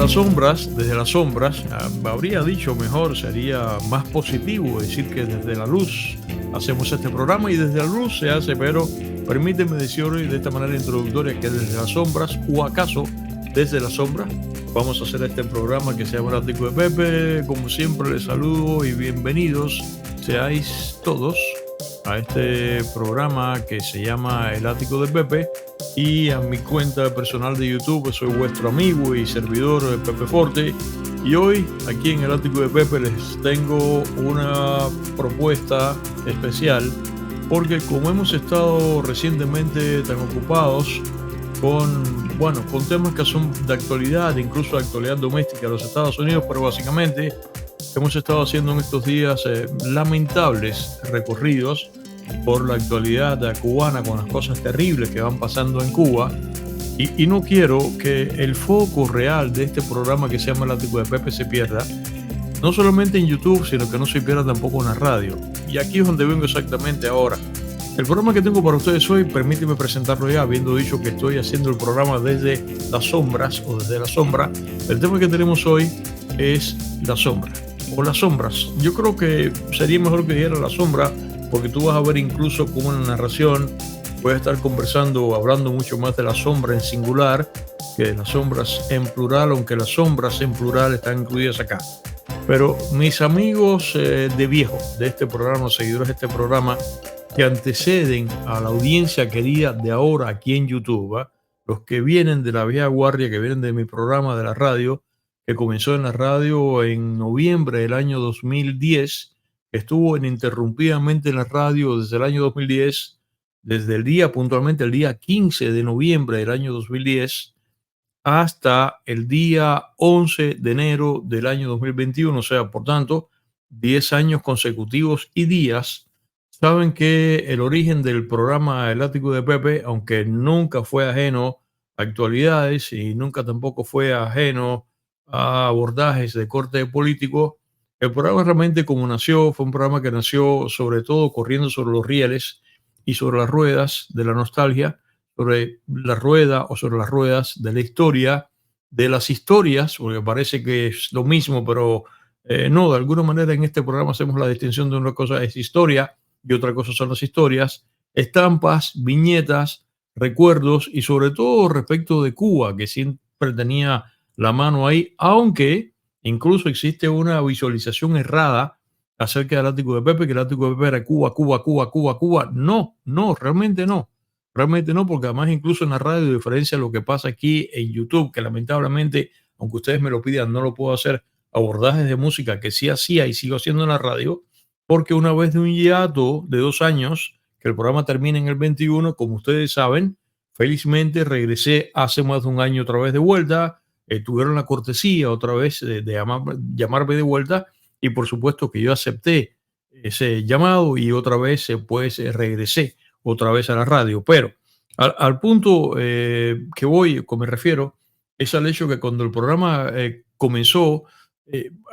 desde las sombras, habría dicho mejor, sería más positivo decir que desde la luz hacemos este programa y desde la luz se hace, pero permíteme decir hoy de esta manera introductoria que desde las sombras, o acaso desde las sombras, vamos a hacer este programa que se llama El Ático de Pepe. Como siempre les saludo y bienvenidos seáis todos a este programa que se llama El Ático de Pepe, y a mi cuenta personal de YouTube. Soy vuestro amigo y servidor Pepe Forte, y hoy aquí en El Ático de Pepe les tengo una propuesta especial porque como hemos estado recientemente tan ocupados con temas que son de actualidad, incluso de actualidad doméstica de los Estados Unidos, pero básicamente hemos estado haciendo en estos días lamentables recorridos por la actualidad cubana con las cosas terribles que van pasando en Cuba, y no quiero que el foco real de este programa que se llama El Ático de Pepe se pierda, no solamente en YouTube, sino que no se pierda tampoco en la radio. Y aquí es donde vengo exactamente ahora. El programa que tengo para ustedes hoy, permíteme presentarlo ya, habiendo dicho que estoy haciendo el programa desde las sombras o desde la sombra. El tema que tenemos hoy es la sombra o las sombras. Yo creo que sería mejor que dijera la sombra, porque tú vas a ver incluso como en la narración voy a estar conversando o hablando mucho más de la sombra en singular que de las sombras en plural, aunque las sombras en plural están incluidas acá. Pero mis amigos de viejo de este programa, seguidores de este programa, que anteceden a la audiencia querida de ahora aquí en YouTube, los que vienen de la vieja guardia, que vienen de mi programa de la radio, que comenzó en la radio en noviembre del año 2010, que estuvo ininterrumpidamente en la radio desde el año 2010, desde el día puntualmente, el día 15 de noviembre del año 2010, hasta el día 11 de enero del año 2021, o sea, por tanto, 10 años consecutivos y días. Saben que el origen del programa El Ático de Pepe, aunque nunca fue ajeno a actualidades y nunca tampoco fue ajeno a abordajes de corte político, el programa realmente como nació, fue un programa que nació sobre todo corriendo sobre los rieles y sobre las ruedas de la nostalgia, sobre la rueda o sobre las ruedas de la historia, de las historias, porque parece que es lo mismo, pero no, de alguna manera en este programa hacemos la distinción de una cosa es historia y otra cosa son las historias, estampas, viñetas, recuerdos y sobre todo respecto de Cuba, que siempre tenía la mano ahí, aunque incluso existe una visualización errada acerca del Ático de Pepe, que el Ático de Pepe era Cuba, Cuba, Cuba, Cuba, Cuba. No, no, realmente no. Realmente no, porque además incluso en la radio, a diferencia de lo que pasa aquí en YouTube, que lamentablemente, aunque ustedes me lo pidan, no lo puedo hacer, abordajes de música que sí hacía y sigo haciendo en la radio, porque una vez de un hiato de 2 años, que el programa termina en el 21, como ustedes saben, felizmente regresé hace más de un año otra vez de vuelta. Tuvieron la cortesía otra vez de llamarme de vuelta, y por supuesto que yo acepté ese llamado y otra vez pues regresé otra vez a la radio. Pero al punto que me refiero, es al hecho que cuando el programa comenzó,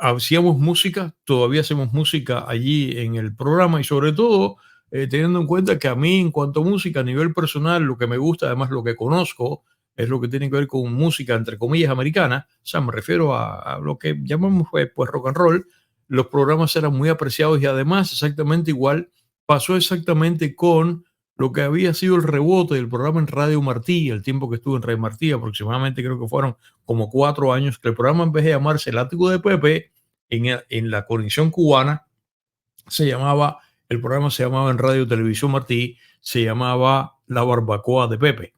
hacíamos música, todavía hacemos música allí en el programa, y sobre todo teniendo en cuenta que a mí en cuanto a música a nivel personal, lo que me gusta, además lo que conozco, es lo que tiene que ver con música, entre comillas, americana. O sea, me refiero a lo que llamamos pues rock and roll. Los programas eran muy apreciados, y además exactamente igual pasó exactamente con lo que había sido el rebote del programa en Radio Martí, el tiempo que estuve en Radio Martí, aproximadamente creo que fueron como 4 años, que el programa, en vez de llamarse El Ático de Pepe, en la conexión cubana, el programa se llamaba en Radio Televisión Martí, se llamaba La Barbacoa de Pepe.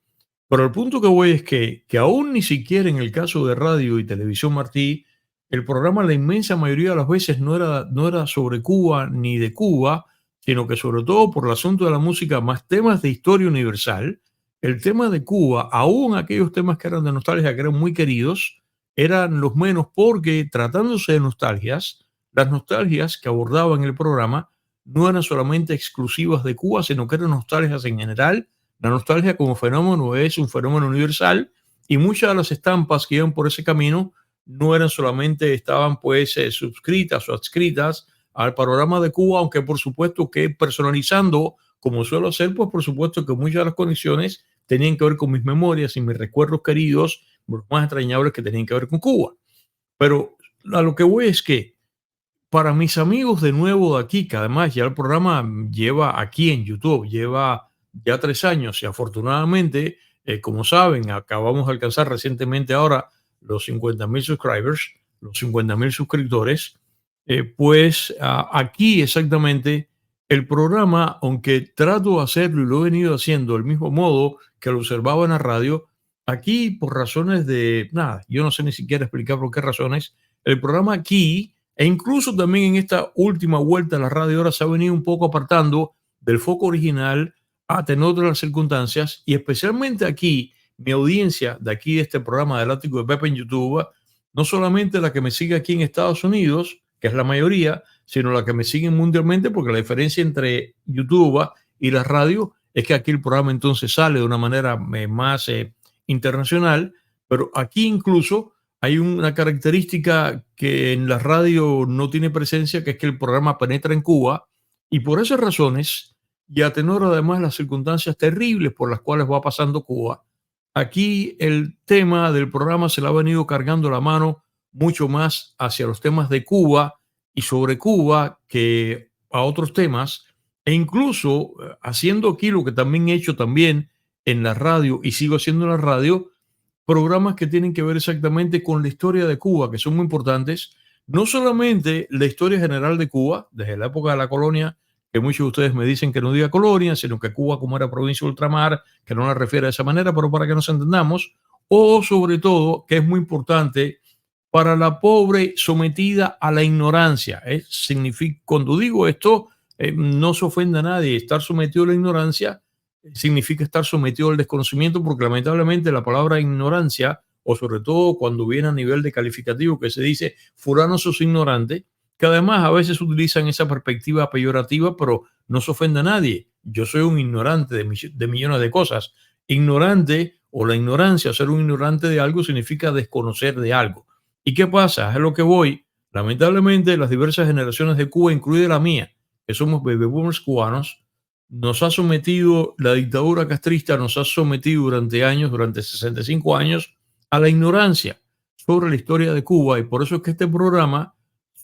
Pero el punto que voy es que aún ni siquiera en el caso de Radio y Televisión Martí, el programa la inmensa mayoría de las veces no era sobre Cuba ni de Cuba, sino que sobre todo por el asunto de la música, más temas de historia universal, el tema de Cuba, aún aquellos temas que eran de nostalgia, que eran muy queridos, eran los menos, porque tratándose de nostalgias, las nostalgias que abordaban el programa no eran solamente exclusivas de Cuba, sino que eran nostalgias en general. La nostalgia como fenómeno es un fenómeno universal, y muchas de las estampas que iban por ese camino no eran solamente, estaban pues suscritas o adscritas al panorama de Cuba, aunque por supuesto que personalizando, como suelo hacer, pues por supuesto que muchas de las conexiones tenían que ver con mis memorias y mis recuerdos queridos, los más entrañables, que tenían que ver con Cuba. Pero a lo que voy es que para mis amigos de nuevo de aquí, que además ya el programa lleva aquí en YouTube, lleva ya 3 años y afortunadamente, como saben, acabamos de alcanzar recientemente ahora los 50,000 subscribers, los 50,000 suscriptores, pues aquí exactamente el programa, aunque trato de hacerlo y lo he venido haciendo del mismo modo que lo observaba en la radio, aquí por razones de, nada, yo no sé ni siquiera explicar por qué razones, el programa aquí e incluso también en esta última vuelta a la radio ahora se ha venido un poco apartando del foco original a tenor de las circunstancias y especialmente aquí, mi audiencia de aquí de este programa del Ático de Pepe en YouTube, no solamente la que me sigue aquí en Estados Unidos, que es la mayoría, sino la que me sigue mundialmente, porque la diferencia entre YouTube y la radio es que aquí el programa entonces sale de una manera más internacional, pero aquí incluso hay una característica que en la radio no tiene presencia, que es que el programa penetra en Cuba y por esas razones, y a tenor además las circunstancias terribles por las cuales va pasando Cuba, aquí el tema del programa se le ha venido cargando la mano mucho más hacia los temas de Cuba y sobre Cuba que a otros temas, e incluso haciendo aquí lo que también he hecho también en la radio y sigo haciendo en la radio, programas que tienen que ver exactamente con la historia de Cuba, que son muy importantes. No solamente la historia general de Cuba, desde la época de la colonia, que muchos de ustedes me dicen que no diga colonia, sino que Cuba como era provincia de ultramar, que no la refiere de esa manera, pero para que nos entendamos, o sobre todo, que es muy importante, para la pobre sometida a la ignorancia. Significa, cuando digo esto, no se ofenda a nadie, estar sometido a la ignorancia significa estar sometido al desconocimiento, porque lamentablemente la palabra ignorancia, o sobre todo cuando viene a nivel de calificativo que se dice fulano sos ignorante, que además a veces utilizan esa perspectiva peyorativa, pero no se ofende a nadie. Yo soy un ignorante de millones de cosas. Ignorante o la ignorancia, ser un ignorante de algo significa desconocer de algo. ¿Y qué pasa? Es a lo que voy. Lamentablemente las diversas generaciones de Cuba, incluida la mía, que somos baby boomers cubanos, nos ha sometido la dictadura castrista, nos ha sometido durante años, durante 65 años, a la ignorancia sobre la historia de Cuba. Y por eso es que este programa,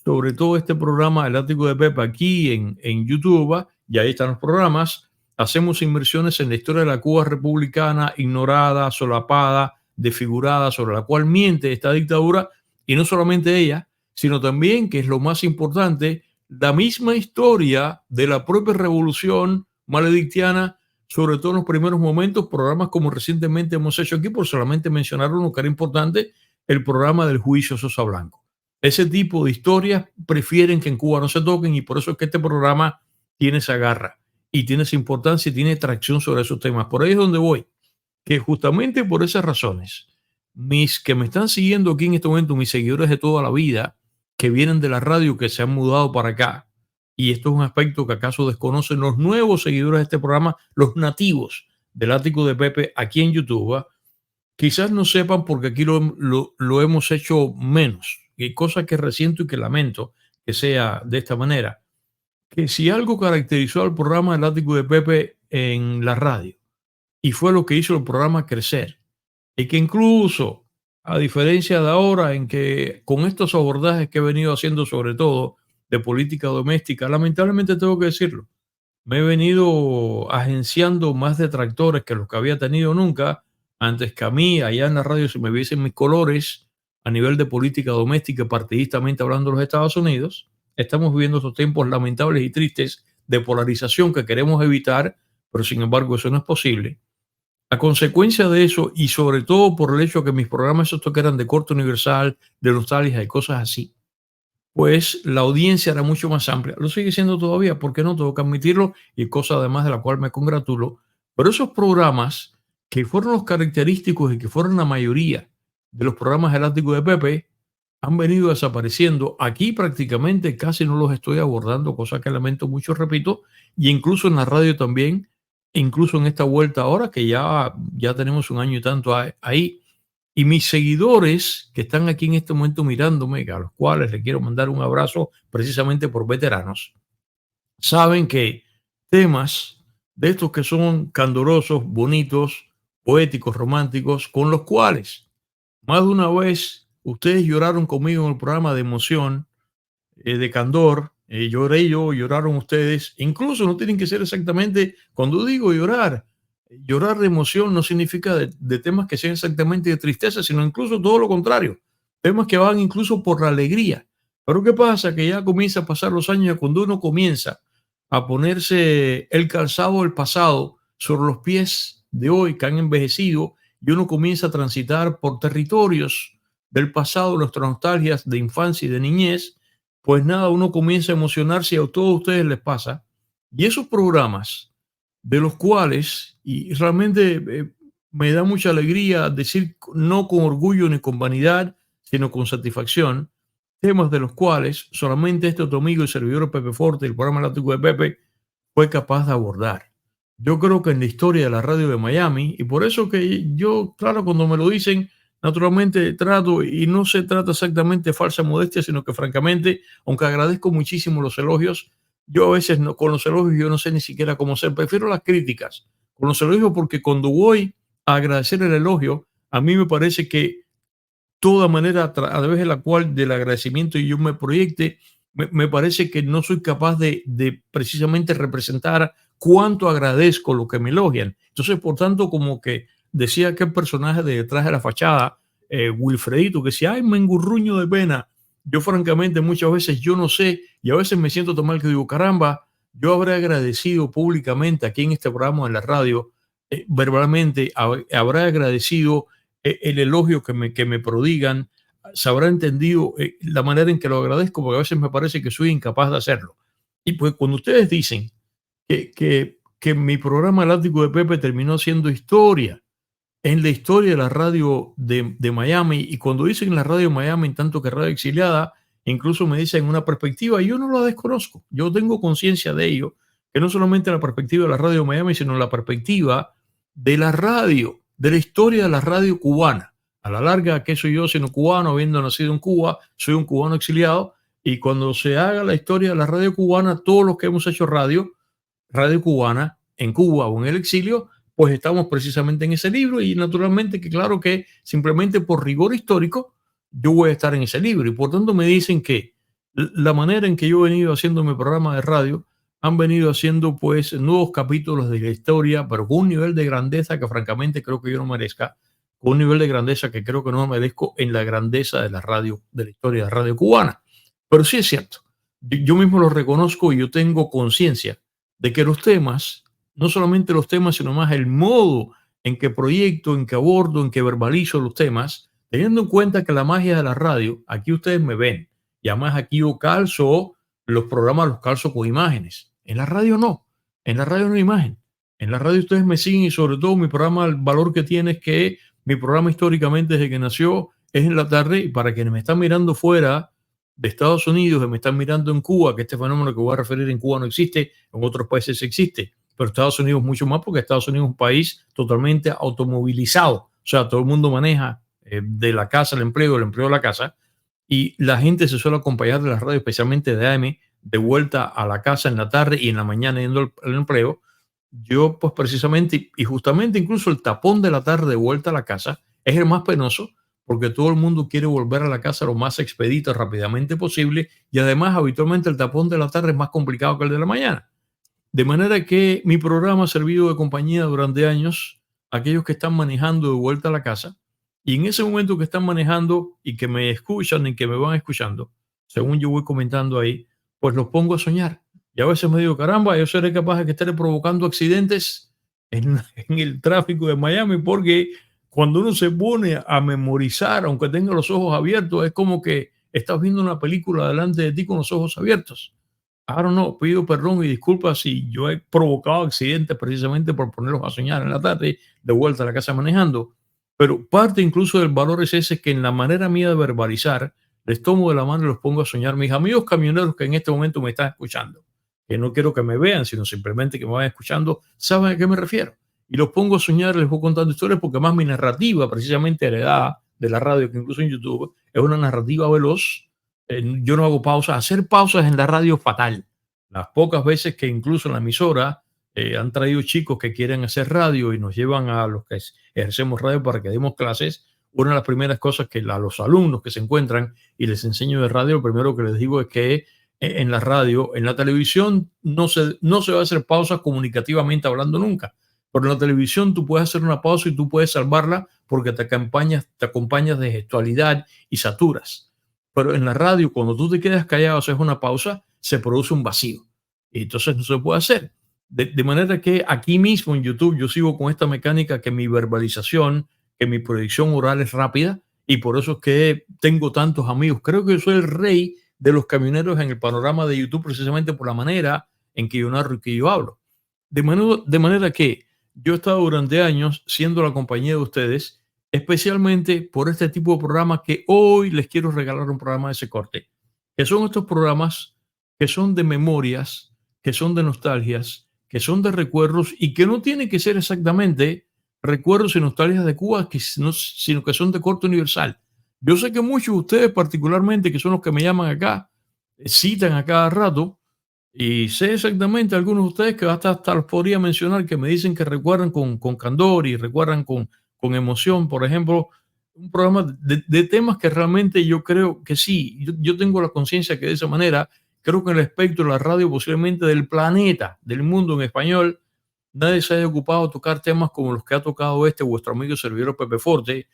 sobre todo este programa El Ático de Pepe aquí en YouTube, y ahí están los programas, hacemos inmersiones en la historia de la Cuba republicana, ignorada, solapada, desfigurada, sobre la cual miente esta dictadura, y no solamente ella, sino también, que es lo más importante, la misma historia de la propia revolución maledictiana, sobre todo en los primeros momentos, programas como recientemente hemos hecho aquí, por solamente mencionar uno que era importante, el programa del juicio Sosa Blanco. Ese tipo de historias prefieren que en Cuba no se toquen y por eso es que este programa tiene esa garra y tiene esa importancia y tiene tracción sobre esos temas. Por ahí es donde voy, que justamente por esas razones, mis que me están siguiendo aquí en este momento, mis seguidores de toda la vida, que vienen de la radio, que se han mudado para acá, y esto es un aspecto que acaso desconocen los nuevos seguidores de este programa, los nativos del Ático de Pepe aquí en YouTube, quizás no sepan porque aquí lo hemos hecho menos, y cosa que resiento y que lamento que sea de esta manera, que si algo caracterizó al programa del Ático de Pepe en la radio, y fue lo que hizo el programa crecer, y que incluso, a diferencia de ahora, en que con estos abordajes que he venido haciendo, sobre todo de política doméstica, lamentablemente tengo que decirlo, me he venido agenciando más detractores que los que había tenido nunca, antes que a mí, allá en la radio, se me viesen mis colores a nivel de política doméstica, partidistamente hablando de los Estados Unidos. Estamos viviendo estos tiempos lamentables y tristes de polarización que queremos evitar, pero sin embargo eso no es posible. A consecuencia de eso, y sobre todo por el hecho que mis programas estos que eran de corte universal, de nostalgia y cosas así, pues la audiencia era mucho más amplia. Lo sigue siendo todavía, porque no tengo que admitirlo, y cosa además de la cual me congratulo. Pero esos programas que fueron los característicos y que fueron la mayoría de los programas del Ático de Pepe han venido desapareciendo. Aquí prácticamente casi no los estoy abordando, cosa que lamento mucho, repito, y incluso en la radio también, incluso en esta vuelta ahora que ya tenemos un año y tanto ahí. Y mis seguidores que están aquí en este momento mirándome, a los cuales le quiero mandar un abrazo precisamente por veteranos, saben que temas de estos que son candorosos, bonitos, poéticos, románticos, con los cuales más de una vez ustedes lloraron conmigo en el programa de emoción, de candor, lloré yo, lloraron ustedes. Incluso no tienen que ser exactamente, cuando digo llorar, llorar de emoción no significa de temas que sean exactamente de tristeza, sino incluso todo lo contrario, temas que van incluso por la alegría. Pero ¿qué pasa? Que ya comienza a pasar los años y cuando uno comienza a ponerse el calzado del pasado sobre los pies de hoy que han envejecido y uno comienza a transitar por territorios del pasado, nuestras nostalgias de infancia y de niñez, pues nada, uno comienza a emocionarse y a todos ustedes les pasa. Y esos programas de los cuales, y realmente me da mucha alegría decir, no con orgullo ni con vanidad, sino con satisfacción, temas de los cuales solamente este otro amigo y servidor Pepe Forte, el programa Látigo de Pepe, fue capaz de abordar. Yo creo que en la historia de la radio de Miami, y por eso que yo, claro, cuando me lo dicen, naturalmente trato, y no se trata exactamente de falsa modestia, sino que francamente, aunque agradezco muchísimo los elogios, yo a veces no, con los elogios yo no sé ni siquiera cómo ser, prefiero las críticas con los elogios porque cuando voy a agradecer el elogio, a mí me parece que toda manera a través de la cual del agradecimiento yo me proyecte, me parece que no soy capaz de precisamente representar cuánto agradezco lo que me elogian. Entonces, por tanto, como que decía aquel personaje de detrás de la fachada, Wilfredito, que decía, ay, me engurruño de pena. Yo francamente muchas veces yo no sé y a veces me siento tan mal que digo, caramba, yo habré agradecido públicamente aquí en este programa en la radio, verbalmente, habré agradecido el elogio que me prodigan, se habrá entendido la manera en que lo agradezco, porque a veces me parece que soy incapaz de hacerlo. Y pues cuando ustedes dicen que mi programa El Ático de Pepe terminó siendo historia, en la historia de la radio de Miami, y cuando dicen la radio de Miami, en tanto que radio exiliada, incluso me dicen una perspectiva, y yo no la desconozco, yo tengo conciencia de ello, que no solamente la perspectiva de la radio de Miami, sino la perspectiva de la radio, de la historia de la radio cubana. A la larga, ¿qué soy yo sino cubano, habiendo nacido en Cuba? Soy un cubano exiliado, y cuando se haga la historia de la radio cubana, todos los que hemos hecho radio cubana en Cuba o en el exilio, pues estamos precisamente en ese libro y naturalmente que claro que simplemente por rigor histórico yo voy a estar en ese libro y por tanto me dicen que la manera en que yo he venido haciendo mi programa de radio han venido haciendo pues nuevos capítulos de la historia, pero con un nivel de grandeza que francamente creo que yo no merezca, con un nivel de grandeza que creo que no merezco en la grandeza de la radio, de la historia de la radio cubana. Pero sí es cierto, yo mismo lo reconozco y yo tengo conciencia de que los temas, no solamente los temas, sino más el modo en que proyecto, en que abordo, en que verbalizo los temas, teniendo en cuenta que la magia de la radio, aquí ustedes me ven, y además aquí yo calzo los programas, los calzo con imágenes. En la radio no, en la radio no hay imagen. En la radio ustedes me siguen y sobre todo mi programa, el valor que tiene es que mi programa históricamente desde que nació es en la tarde y para quienes me están mirando fuera de Estados Unidos, que me están mirando en Cuba, que este fenómeno que voy a referir en Cuba no existe, en otros países existe, pero Estados Unidos mucho más porque Estados Unidos es un país totalmente automovilizado, o sea, todo el mundo maneja de la casa al empleo, del empleo a la casa, y la gente se suele acompañar de la radio, especialmente de AM, de vuelta a la casa en la tarde y en la mañana yendo al empleo. Yo, pues precisamente, y justamente incluso el tapón de la tarde de vuelta a la casa es el más penoso porque todo el mundo quiere volver a la casa lo más expedito, rápidamente posible, y además habitualmente el tapón de la tarde es más complicado que el de la mañana. De manera que mi programa ha servido de compañía durante años a aquellos que están manejando de vuelta a la casa, y en ese momento que están manejando y que me escuchan y que me van escuchando, según yo voy comentando ahí, pues los pongo a soñar. Y a veces me digo, caramba, yo seré capaz de que esté provocando accidentes en, en el tráfico de Miami, porque cuando uno se pone a memorizar, aunque tenga los ojos abiertos, es como que estás viendo una película delante de ti con los ojos abiertos. Ahora no, pido perdón y disculpas si yo he provocado accidentes precisamente por ponerlos a soñar en la tarde, de vuelta a la casa manejando. Pero parte incluso del valor es ese que en la manera mía de verbalizar, les tomo de la mano y los pongo a soñar. Mis amigos camioneros que en este momento me están escuchando, que no quiero que me vean, sino simplemente que me vayan escuchando, saben a qué me refiero. Y los pongo a soñar, les voy contando historias porque más mi narrativa, precisamente heredada de la radio, que incluso en YouTube, es una narrativa veloz. Yo no hago pausas. Hacer pausas en la radio es fatal. Las pocas veces que incluso en la emisora han traído chicos que quieren hacer radio y nos llevan a los que ejercemos radio para que demos clases, una de las primeras cosas que a los alumnos que se encuentran y les enseño de radio, lo primero que les digo es que en la radio, en la televisión, no se va a hacer pausas comunicativamente hablando nunca. Pero en la televisión tú puedes hacer una pausa y tú puedes salvarla porque te acompañas de gestualidad y saturas. Pero en la radio, cuando tú te quedas callado, haces una pausa, se produce un vacío. Y entonces no se puede hacer. De manera que aquí mismo en YouTube yo sigo con esta mecánica que mi verbalización, que mi proyección oral es rápida y por eso es que tengo tantos amigos. Creo que yo soy el rey de los camioneros en el panorama de YouTube precisamente por la manera en que yo narro y que yo hablo. De manera que yo he estado durante años siendo la compañía de ustedes, especialmente por este tipo de programas que hoy les quiero regalar un programa de ese corte, que son estos programas que son de memorias, que son de nostalgias, que son de recuerdos y que no tienen que ser exactamente recuerdos y nostalgias de Cuba, sino que son de corte universal. Yo sé que muchos de ustedes, particularmente, que son los que me llaman acá, citan a cada rato, y sé exactamente algunos de ustedes que hasta los podría mencionar que me dicen que recuerdan con candor y recuerdan con emoción, por ejemplo, un programa de temas que realmente yo creo que sí, yo tengo la conciencia que de esa manera, creo que en el espectro de la radio posiblemente del planeta, del mundo en español, nadie se haya ocupado de tocar temas como los que ha tocado vuestro amigo servidor Pepe Forte,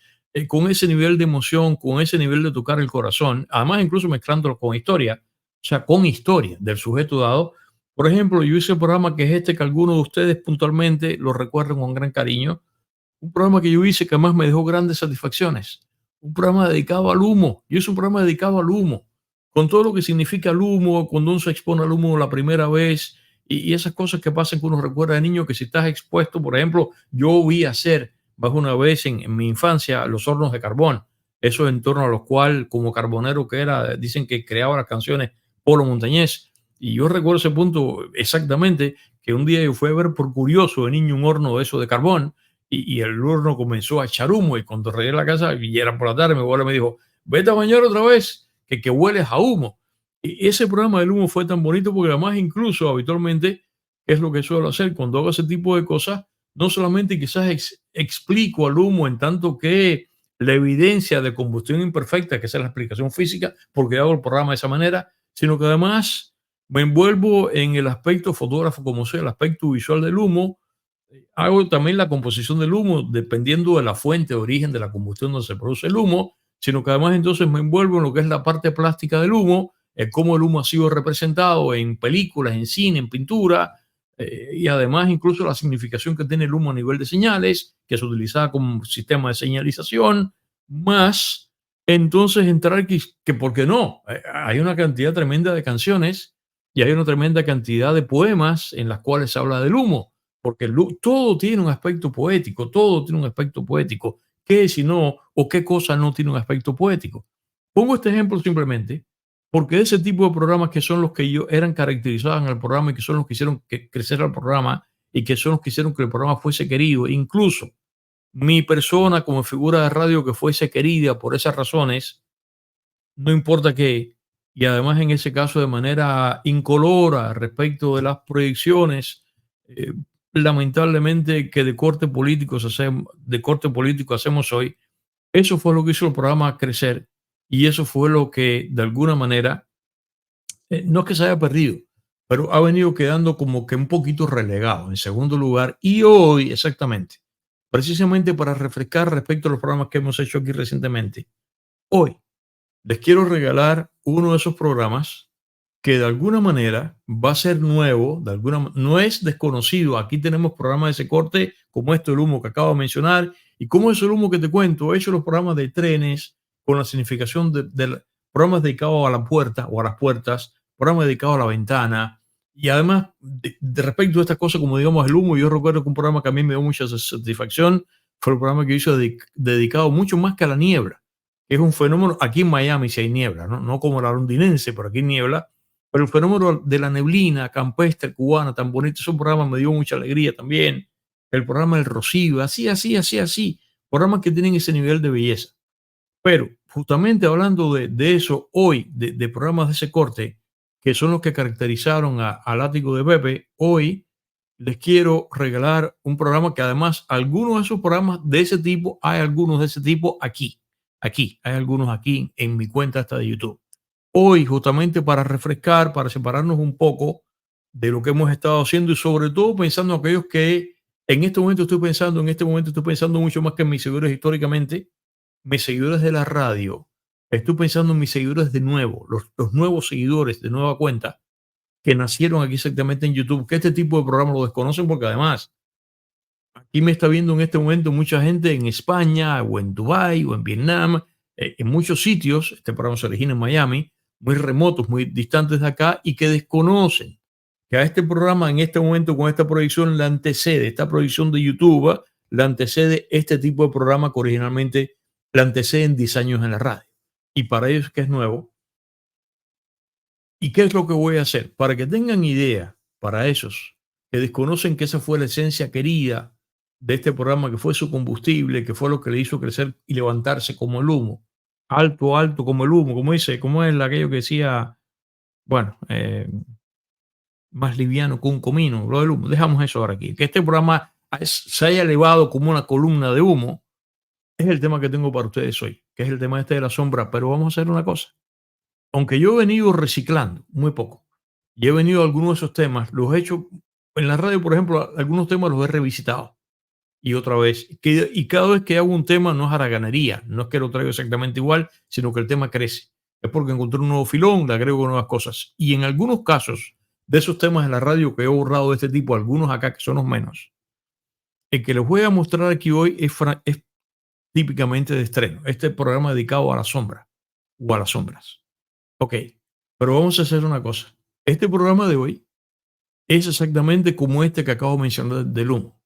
con ese nivel de emoción, con ese nivel de tocar el corazón, además incluso mezclándolo con historia, o sea, con historia del sujeto dado. Por ejemplo, yo hice el programa que es este, que algunos de ustedes puntualmente lo recuerdan con gran cariño, un programa que yo hice que además me dejó grandes satisfacciones, un programa dedicado al humo. Yo hice un programa dedicado al humo, con todo lo que significa el humo, cuando uno se expone al humo la primera vez y esas cosas que pasan que uno recuerda de niño, que si estás expuesto, por ejemplo, yo vi hacer bajo una vez en mi infancia los hornos de carbón, eso en torno a los cuales, como carbonero que era, dicen que creaba las canciones Polo Montañés. Y yo recuerdo ese punto exactamente, que un día yo fui a ver por curioso de niño un horno de eso de carbón y el horno comenzó a echar humo y cuando regresé a la casa y era por la tarde, mi abuela me dijo, vete a bañar otra vez, que hueles a humo. Y ese programa del humo fue tan bonito porque además incluso habitualmente es lo que suelo hacer cuando hago ese tipo de cosas, no solamente quizás explico al humo en tanto que la evidencia de combustión imperfecta, que esa es la explicación física, porque hago el programa de esa manera, sino que además me envuelvo en el aspecto fotógrafo, como sea, el aspecto visual del humo. Hago también la composición del humo dependiendo de la fuente de origen de la combustión donde se produce el humo, sino que además entonces me envuelvo en lo que es la parte plástica del humo, cómo el humo ha sido representado en películas, en cine, en pintura, y además incluso la significación que tiene el humo a nivel de señales, que se utilizaba como sistema de señalización, más entonces entrar que ¿por qué no? Hay una cantidad tremenda de canciones y hay una tremenda cantidad de poemas en las cuales se habla del humo porque todo tiene un aspecto poético, todo tiene un aspecto poético. ¿Qué si no, o qué cosa no tiene un aspecto poético? Pongo este ejemplo simplemente porque ese tipo de programas que son los que yo eran caracterizados en el programa y que son los que hicieron que crecer el programa y que son los que hicieron que el programa fuese querido, incluso mi persona como figura de radio que fuese querida por esas razones, no importa qué, y además en ese caso de manera incolora respecto de las proyecciones, eh, lamentablemente que de corte político hacemos hoy, eso fue lo que hizo el programa crecer y eso fue lo que de alguna manera, no es que se haya perdido, pero ha venido quedando como que un poquito relegado en segundo lugar y hoy exactamente, precisamente para refrescar respecto a los programas que hemos hecho aquí recientemente, hoy les quiero regalar uno de esos programas que de alguna manera va a ser nuevo, no es desconocido. Aquí tenemos programas de ese corte, como esto, el humo que acabo de mencionar, y como es el humo que te cuento, he hecho los programas de trenes con la significación de programas dedicados a la puerta o a las puertas, programas dedicados a la ventana, y además, de respecto a estas cosas, como digamos el humo, yo recuerdo que un programa que a mí me dio mucha satisfacción fue el programa que hizo dedicado mucho más que a la niebla, que es un fenómeno, aquí en Miami si hay niebla, no como la londinense, pero aquí hay niebla, pero el fenómeno de la neblina campestre cubana tan bonito, ese programa me dio mucha alegría también. El programa del Rocío, así. Programas que tienen ese nivel de belleza. Pero justamente hablando de eso hoy, de programas de ese corte, que son los que caracterizaron al Ático de Pepe, hoy les quiero regalar un programa que además algunos de esos programas de ese tipo, hay algunos de ese tipo aquí, hay algunos aquí en mi cuenta esta de YouTube. Hoy, justamente para refrescar, para separarnos un poco de lo que hemos estado haciendo y sobre todo pensando en aquellos que en este momento estoy pensando mucho más que en mis seguidores históricamente, mis seguidores de la radio. Estoy pensando en mis seguidores de nuevo, los nuevos seguidores de nueva cuenta que nacieron aquí exactamente en YouTube, que este tipo de programas lo desconocen porque además aquí me está viendo en este momento mucha gente en España o en Dubái o en Vietnam, en muchos sitios, este programa se origina en Miami, muy remotos, muy distantes de acá y que desconocen que a este programa en este momento con esta proyección la antecede, esta proyección de YouTube, la antecede este tipo de programa que originalmente la anteceden 10 años en la radio. Y para ellos que es nuevo, ¿y qué es lo que voy a hacer? Para que tengan idea, para esos que desconocen que esa fue la esencia querida de este programa, que fue su combustible, que fue lo que le hizo crecer y levantarse como el humo, alto, alto como el humo, como dice, como es aquello que decía, bueno, más liviano que un comino, lo del humo. Dejamos eso ahora aquí. Que este programa se haya elevado como una columna de humo, es el tema que tengo para ustedes hoy, que es el tema este de la sombra. Pero vamos a hacer una cosa. Aunque yo he venido reciclando muy poco, y he venido a algunos de esos temas, los he hecho en la radio, por ejemplo, algunos temas los he revisitado y otra vez, y cada vez que hago un tema no es haraganería, no es que lo traigo exactamente igual, sino que el tema crece. Es porque encontré un nuevo filón, le agrego nuevas cosas. Y en algunos casos de esos temas en la radio que he borrado de este tipo, algunos acá que son los menos, el que les voy a mostrar aquí hoy es típicamente de estreno. Este programa dedicado a la sombra o a las sombras. Ok, pero vamos a hacer una cosa. Este programa de hoy es exactamente como este que acabo de mencionar del humo.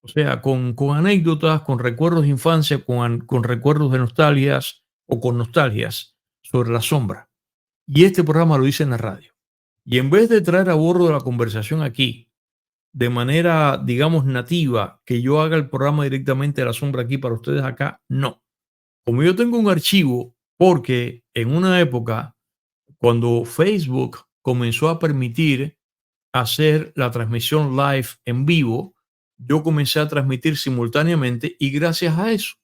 O sea, con anécdotas, con recuerdos de infancia, con recuerdos de nostalgias o con nostalgias sobre la sombra. Y este programa lo hice en la radio. Y en vez de traer a bordo de la conversación aquí, de manera, digamos, nativa, que yo haga el programa directamente de la sombra aquí para ustedes acá, no. Como yo tengo un archivo, porque en una época cuando Facebook comenzó a permitir hacer la transmisión live en vivo, yo comencé a transmitir simultáneamente y gracias a eso,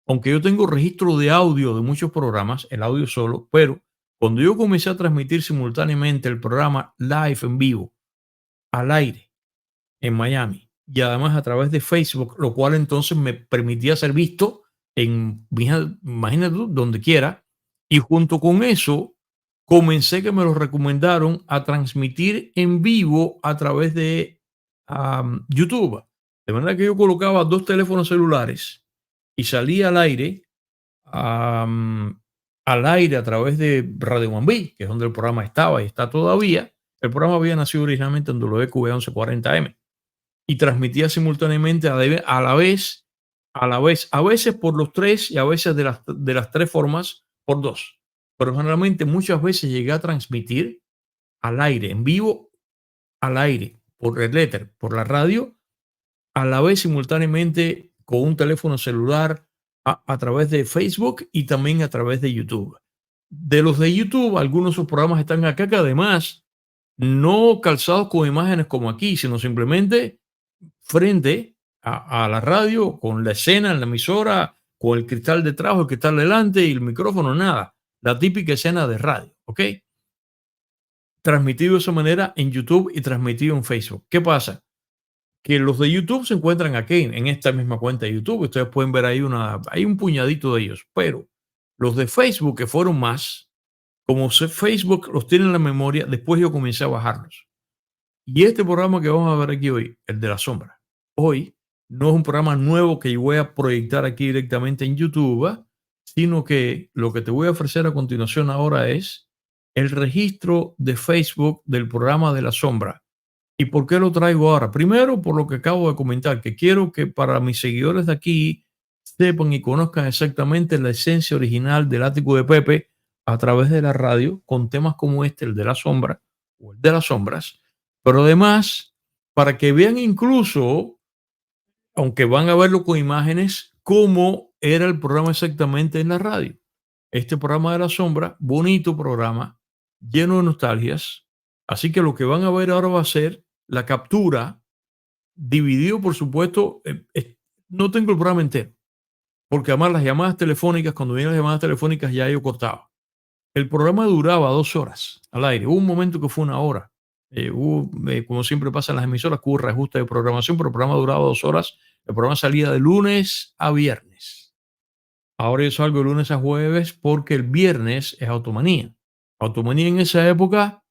aunque yo tengo registro de audio de muchos programas, el audio solo, pero cuando yo comencé a transmitir simultáneamente el programa live en vivo al aire en Miami y además a través de Facebook, lo cual entonces me permitía ser visto en, imagínate tú, donde quiera. Y junto con eso, comencé que me lo recomendaron a transmitir en vivo a través de YouTube. De manera que yo colocaba dos teléfonos celulares y salía am, al aire a través de Radio Mambí, que es donde el programa estaba y está todavía. El programa había nacido originalmente en WQV 1140M y transmitía simultáneamente a veces por los tres y a veces de las tres formas por dos. Pero generalmente muchas veces llegué a transmitir al aire, en vivo, al aire, por el éter, por la radio, a la vez simultáneamente con un teléfono celular a través de Facebook y también a través de YouTube. De los de YouTube, algunos de sus programas están acá que además no calzados con imágenes como aquí, sino simplemente frente a la radio, con la escena en la emisora, con el cristal detrás, el cristal delante y el micrófono, nada. La típica escena de radio, ¿ok? Transmitido de esa manera en YouTube y transmitido en Facebook. ¿Qué pasa? Que los de YouTube se encuentran aquí, en esta misma cuenta de YouTube. Ustedes pueden ver ahí hay un puñadito de ellos, pero los de Facebook, que fueron más, como Facebook los tiene en la memoria, después yo comencé a bajarlos. Y este programa que vamos a ver aquí hoy, el de la sombra, hoy no es un programa nuevo que yo voy a proyectar aquí directamente en YouTube, sino que lo que te voy a ofrecer a continuación ahora es el registro de Facebook del programa de la sombra. ¿Y por qué lo traigo ahora? Primero, por lo que acabo de comentar, que quiero que para mis seguidores de aquí sepan y conozcan exactamente la esencia original del Ático de Pepe a través de la radio, con temas como este, el de la sombra o el de las sombras, pero además para que vean incluso, aunque van a verlo con imágenes, cómo era el programa exactamente en la radio. Este programa de la sombra, bonito programa, lleno de nostalgias. Así que lo que van a ver ahora va a ser la captura dividido, por supuesto, no tengo el programa entero, porque además las llamadas telefónicas, cuando vienen las llamadas telefónicas ya yo cortaba. El programa duraba 2 horas al aire. Hubo un momento que fue 1 hora. Como siempre pasa en las emisoras, que hubo reajuste de programación, pero el programa duraba 2 horas. El programa salía de lunes a viernes. Ahora yo salgo de lunes a jueves porque el viernes es Automanía. Automanía en esa época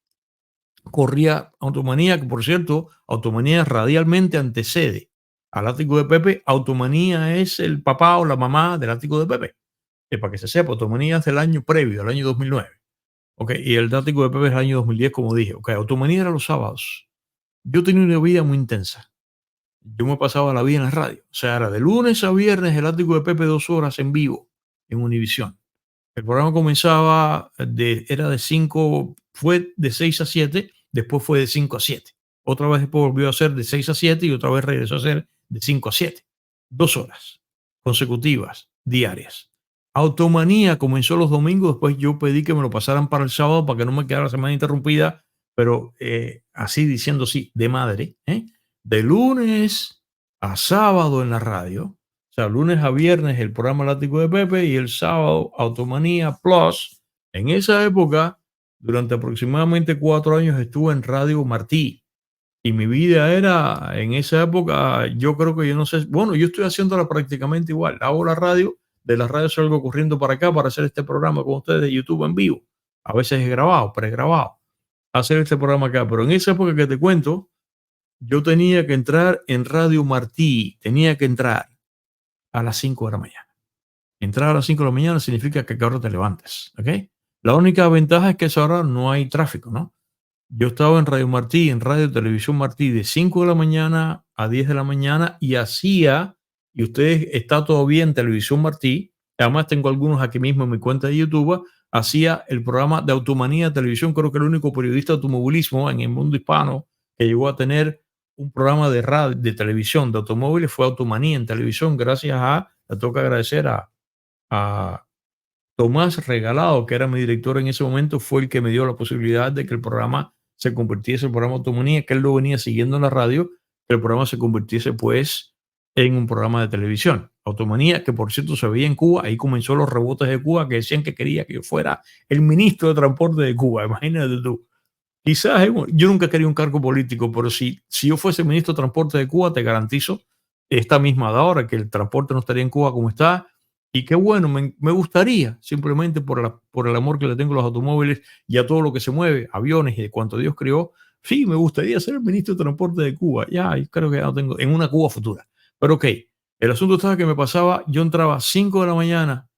corría Automanía, que por cierto, Automanía radialmente antecede al Ático de Pepe. Automanía es el papá o la mamá del Ático de Pepe. Para que se sepa, Automanía es del año previo, al año 2009. Ok, y el Ático de Pepe es el año 2010, como dije. Ok, Automanía era los sábados. Yo tenía una vida muy intensa. Yo me pasaba la vida en la radio. O sea, era de lunes a viernes el Ático de Pepe 2 horas en vivo en Univisión. El programa comenzaba era de 5, fue de 6 a 7, después fue de 5 a 7. Otra vez después volvió a ser de 6 a 7 y otra vez regresó a ser de 5 a 7. 2 horas consecutivas, diarias. Automanía comenzó los domingos, después yo pedí que me lo pasaran para el sábado para que no me quedara la semana interrumpida, pero así diciendo sí, de madre, de lunes a sábado en la radio. O sea, lunes a viernes el programa El Ático de Pepe y el sábado Automanía Plus. En esa época, durante aproximadamente 4 años estuve en Radio Martí y mi vida era, en esa época, yo creo que yo no sé, bueno, yo estoy haciéndola prácticamente igual. Hago la radio, de la radio salgo corriendo para acá para hacer este programa con ustedes de YouTube en vivo. A veces es grabado, pregrabado. Hacer este programa acá. Pero en esa época que te cuento, yo tenía que entrar en Radio Martí, tenía que entrar a las 5 de la mañana. Entrar a las 5 de la mañana significa que ahora te levantes, ¿ok? La única ventaja es que a esa hora no hay tráfico, ¿no? Yo estaba en Radio Martí, en Radio Televisión Martí, de 5 de la mañana a 10 de la mañana y hacía, y usted está todavía en Televisión Martí, además tengo algunos aquí mismo en mi cuenta de YouTube, hacía el programa de Automanía Televisión, creo que el único periodista de automovilismo en el mundo hispano que llegó a tener un programa de radio, de televisión, de automóviles, fue Automanía en televisión, gracias le tengo que agradecer a Tomás Regalado, que era mi director en ese momento, fue el que me dio la posibilidad de que el programa se convirtiese en el programa Automanía, que él lo venía siguiendo en la radio, que el programa se convirtiese pues en un programa de televisión. Automanía, que por cierto se veía en Cuba, ahí comenzó los rebotes de Cuba que decían que quería que yo fuera el ministro de Transporte de Cuba, imagínate tú. Quizás yo nunca quería un cargo político, pero si yo fuese ministro de Transporte de Cuba, te garantizo esta misma hora que el transporte no estaría en Cuba como está. Y qué bueno, me gustaría, simplemente por el amor que le tengo a los automóviles y a todo lo que se mueve, aviones y de cuanto Dios creó, sí, me gustaría ser el ministro de Transporte de Cuba. Ya, yo creo que ya lo tengo en una Cuba futura. Pero ok, el asunto estaba que me pasaba, yo entraba a 5 de la mañana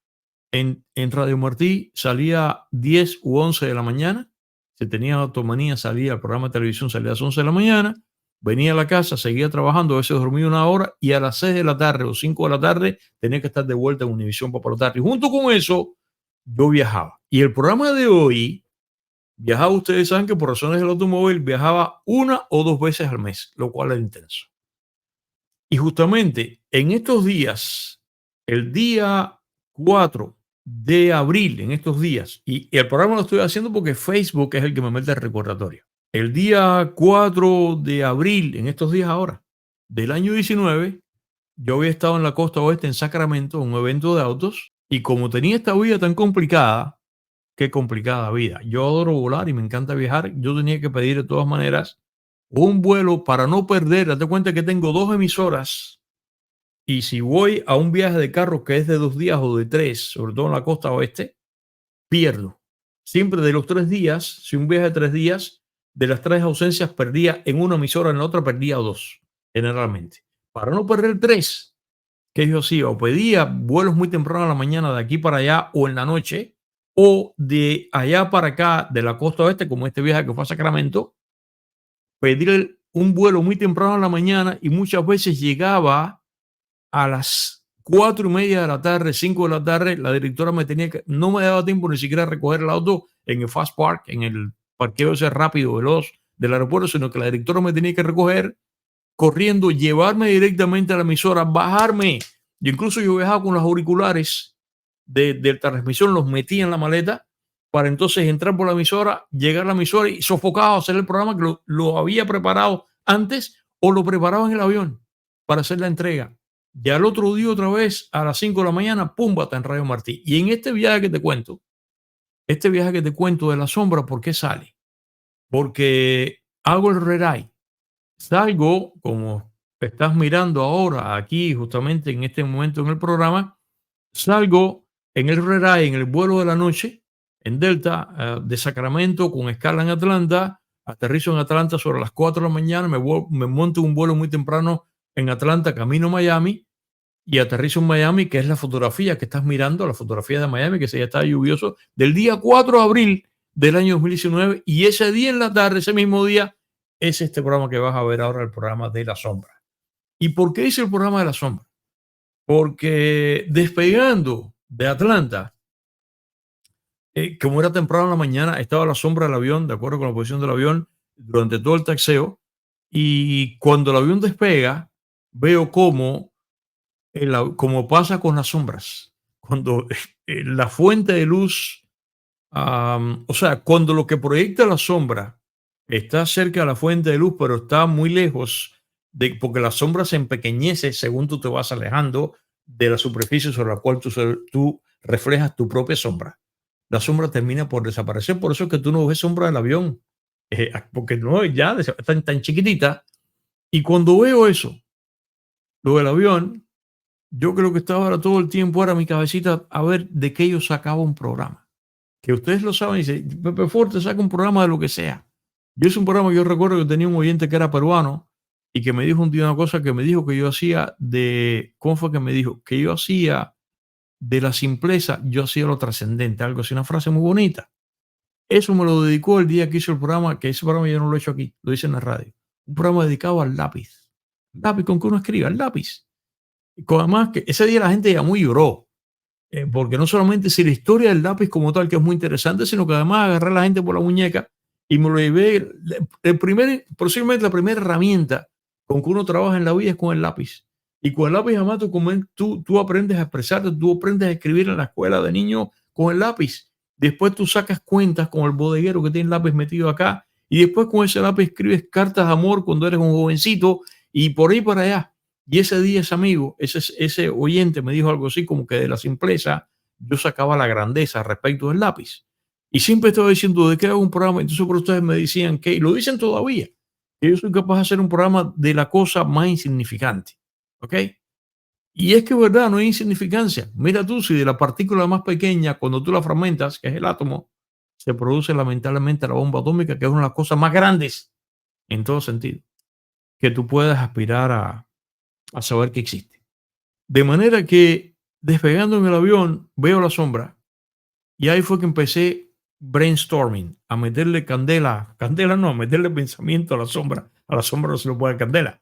en Radio Martí, salía 10 u 11 de la mañana. Si tenía Automanía, salía el programa de televisión, salía a las 11 de la mañana. Venía a la casa, seguía trabajando, a veces dormía 1 hora y a las 6 de la tarde o 5 de la tarde tenía que estar de vuelta en Univisión para por la tarde. Y junto con eso, yo viajaba. Y el programa de hoy, viajaba, ustedes saben que por razones del automóvil, viajaba 1 o 2 veces al mes, lo cual era intenso. Y justamente en estos días, el día 4 de abril, en estos días, y el programa lo estoy haciendo porque Facebook es el que me mete el recordatorio. El día 4 de abril, en estos días ahora, del año 19, yo había estado en la costa oeste, en Sacramento, en un evento de autos, y como tenía esta vida tan complicada, qué complicada vida. Yo adoro volar y me encanta viajar. Yo tenía que pedir de todas maneras un vuelo para no perder. Date cuenta que tengo 2 emisoras y si voy a un viaje de carro que es de 2 días o de 3, sobre todo en la costa oeste, pierdo. Siempre de los 3 días, si un viaje de 3 días, de las 3 ausencias perdía en una emisora, en la otra perdía 2, generalmente. Para no perder 3, que yo hacía, o pedía vuelos muy temprano en la mañana de aquí para allá o en la noche, o de allá para acá, de la costa oeste, como este viaje que fue a Sacramento, pedir un vuelo muy temprano en la mañana y muchas veces llegaba a las 4:30 de la tarde, 5 de la tarde, la directora no me daba tiempo ni siquiera a recoger el auto en el Fast Park, en el parqueo ese rápido, veloz del aeropuerto, sino que la directora me tenía que recoger corriendo, llevarme directamente a la emisora, bajarme. Y incluso yo viajaba con los auriculares de transmisión, los metía en la maleta para entonces entrar por la emisora, llegar a la emisora y sofocado hacer el programa que lo había preparado antes o lo preparaba en el avión para hacer la entrega. Y al otro día otra vez a las 5 de la mañana, pum, bata en Radio Martí. Y en este viaje que te cuento, de la sombra, ¿por qué sale? Porque hago el red-eye. Salgo, como estás mirando ahora aquí, justamente en este momento en el programa, salgo en el red-eye, en el vuelo de la noche, en Delta, de Sacramento, con escala en Atlanta. Aterrizo en Atlanta sobre las 4 de la mañana, me monto un vuelo muy temprano en Atlanta, camino a Miami, y aterrizo en Miami, que es la fotografía que estás mirando, la fotografía de Miami, que se ya está lluvioso, del día 4 de abril del año 2019, y ese día en la tarde, ese mismo día, es este programa que vas a ver ahora, el programa de La Sombra. ¿Y por qué hice el programa de La Sombra? Porque despegando de Atlanta, como era temprano en la mañana, estaba a la sombra del avión, de acuerdo con la posición del avión, durante todo el taxeo, y cuando el avión despega, veo cómo como pasa con las sombras, cuando la fuente de luz, o sea, cuando lo que proyecta la sombra está cerca de la fuente de luz, pero está muy lejos, porque la sombra se empequeñece según tú te vas alejando de la superficie sobre la cual tú reflejas tu propia sombra. La sombra termina por desaparecer, por eso es que tú no ves sombra del avión, porque no, ya tan chiquitita. Y cuando veo eso, lo del avión, yo creo que estaba ahora todo el tiempo, ahora mi cabecita, a ver de qué yo sacaba un programa. Que ustedes lo saben, dice, Pepe Forte saca un programa de lo que sea. Yo es un programa que yo recuerdo que tenía un oyente que era peruano y que me dijo un día una cosa que me dijo que yo hacía ¿cómo fue que me dijo? Que yo hacía de la simpleza, yo hacía lo trascendente, algo así, una frase muy bonita. Eso me lo dedicó el día que hizo el programa, que ese programa yo no lo he hecho aquí, lo hice en la radio. Un programa dedicado al lápiz. Lápiz con que uno escriba, el lápiz. Además que ese día la gente llamó y lloró, porque no solamente es la historia del lápiz como tal, que es muy interesante, sino que además agarré a la gente por la muñeca y me lo llevé. Posiblemente la primera herramienta con que uno trabaja en la vida es con el lápiz. Y con el lápiz, además, tú aprendes a expresarte, tú aprendes a escribir en la escuela de niño con el lápiz. Después tú sacas cuentas con el bodeguero que tiene el lápiz metido acá. Y después con ese lápiz escribes cartas de amor cuando eres un jovencito y por ahí para allá. Y ese día ese amigo, ese oyente me dijo algo así como que de la simpleza yo sacaba la grandeza respecto del lápiz. Y siempre estaba diciendo de qué hago un programa. Entonces por ustedes me decían que, y lo dicen todavía, que yo soy capaz de hacer un programa de la cosa más insignificante. ¿Ok? Y es que verdad, no hay insignificancia. Mira tú, si de la partícula más pequeña, cuando tú la fragmentas, que es el átomo, se produce lamentablemente la bomba atómica, que es una de las cosas más grandes en todo sentido, que tú puedas aspirar a saber que existe. De manera que despegando en el avión veo la sombra y ahí fue que empecé brainstorming, a meterle candela no, a meterle pensamiento a la sombra no se le puede dar candela.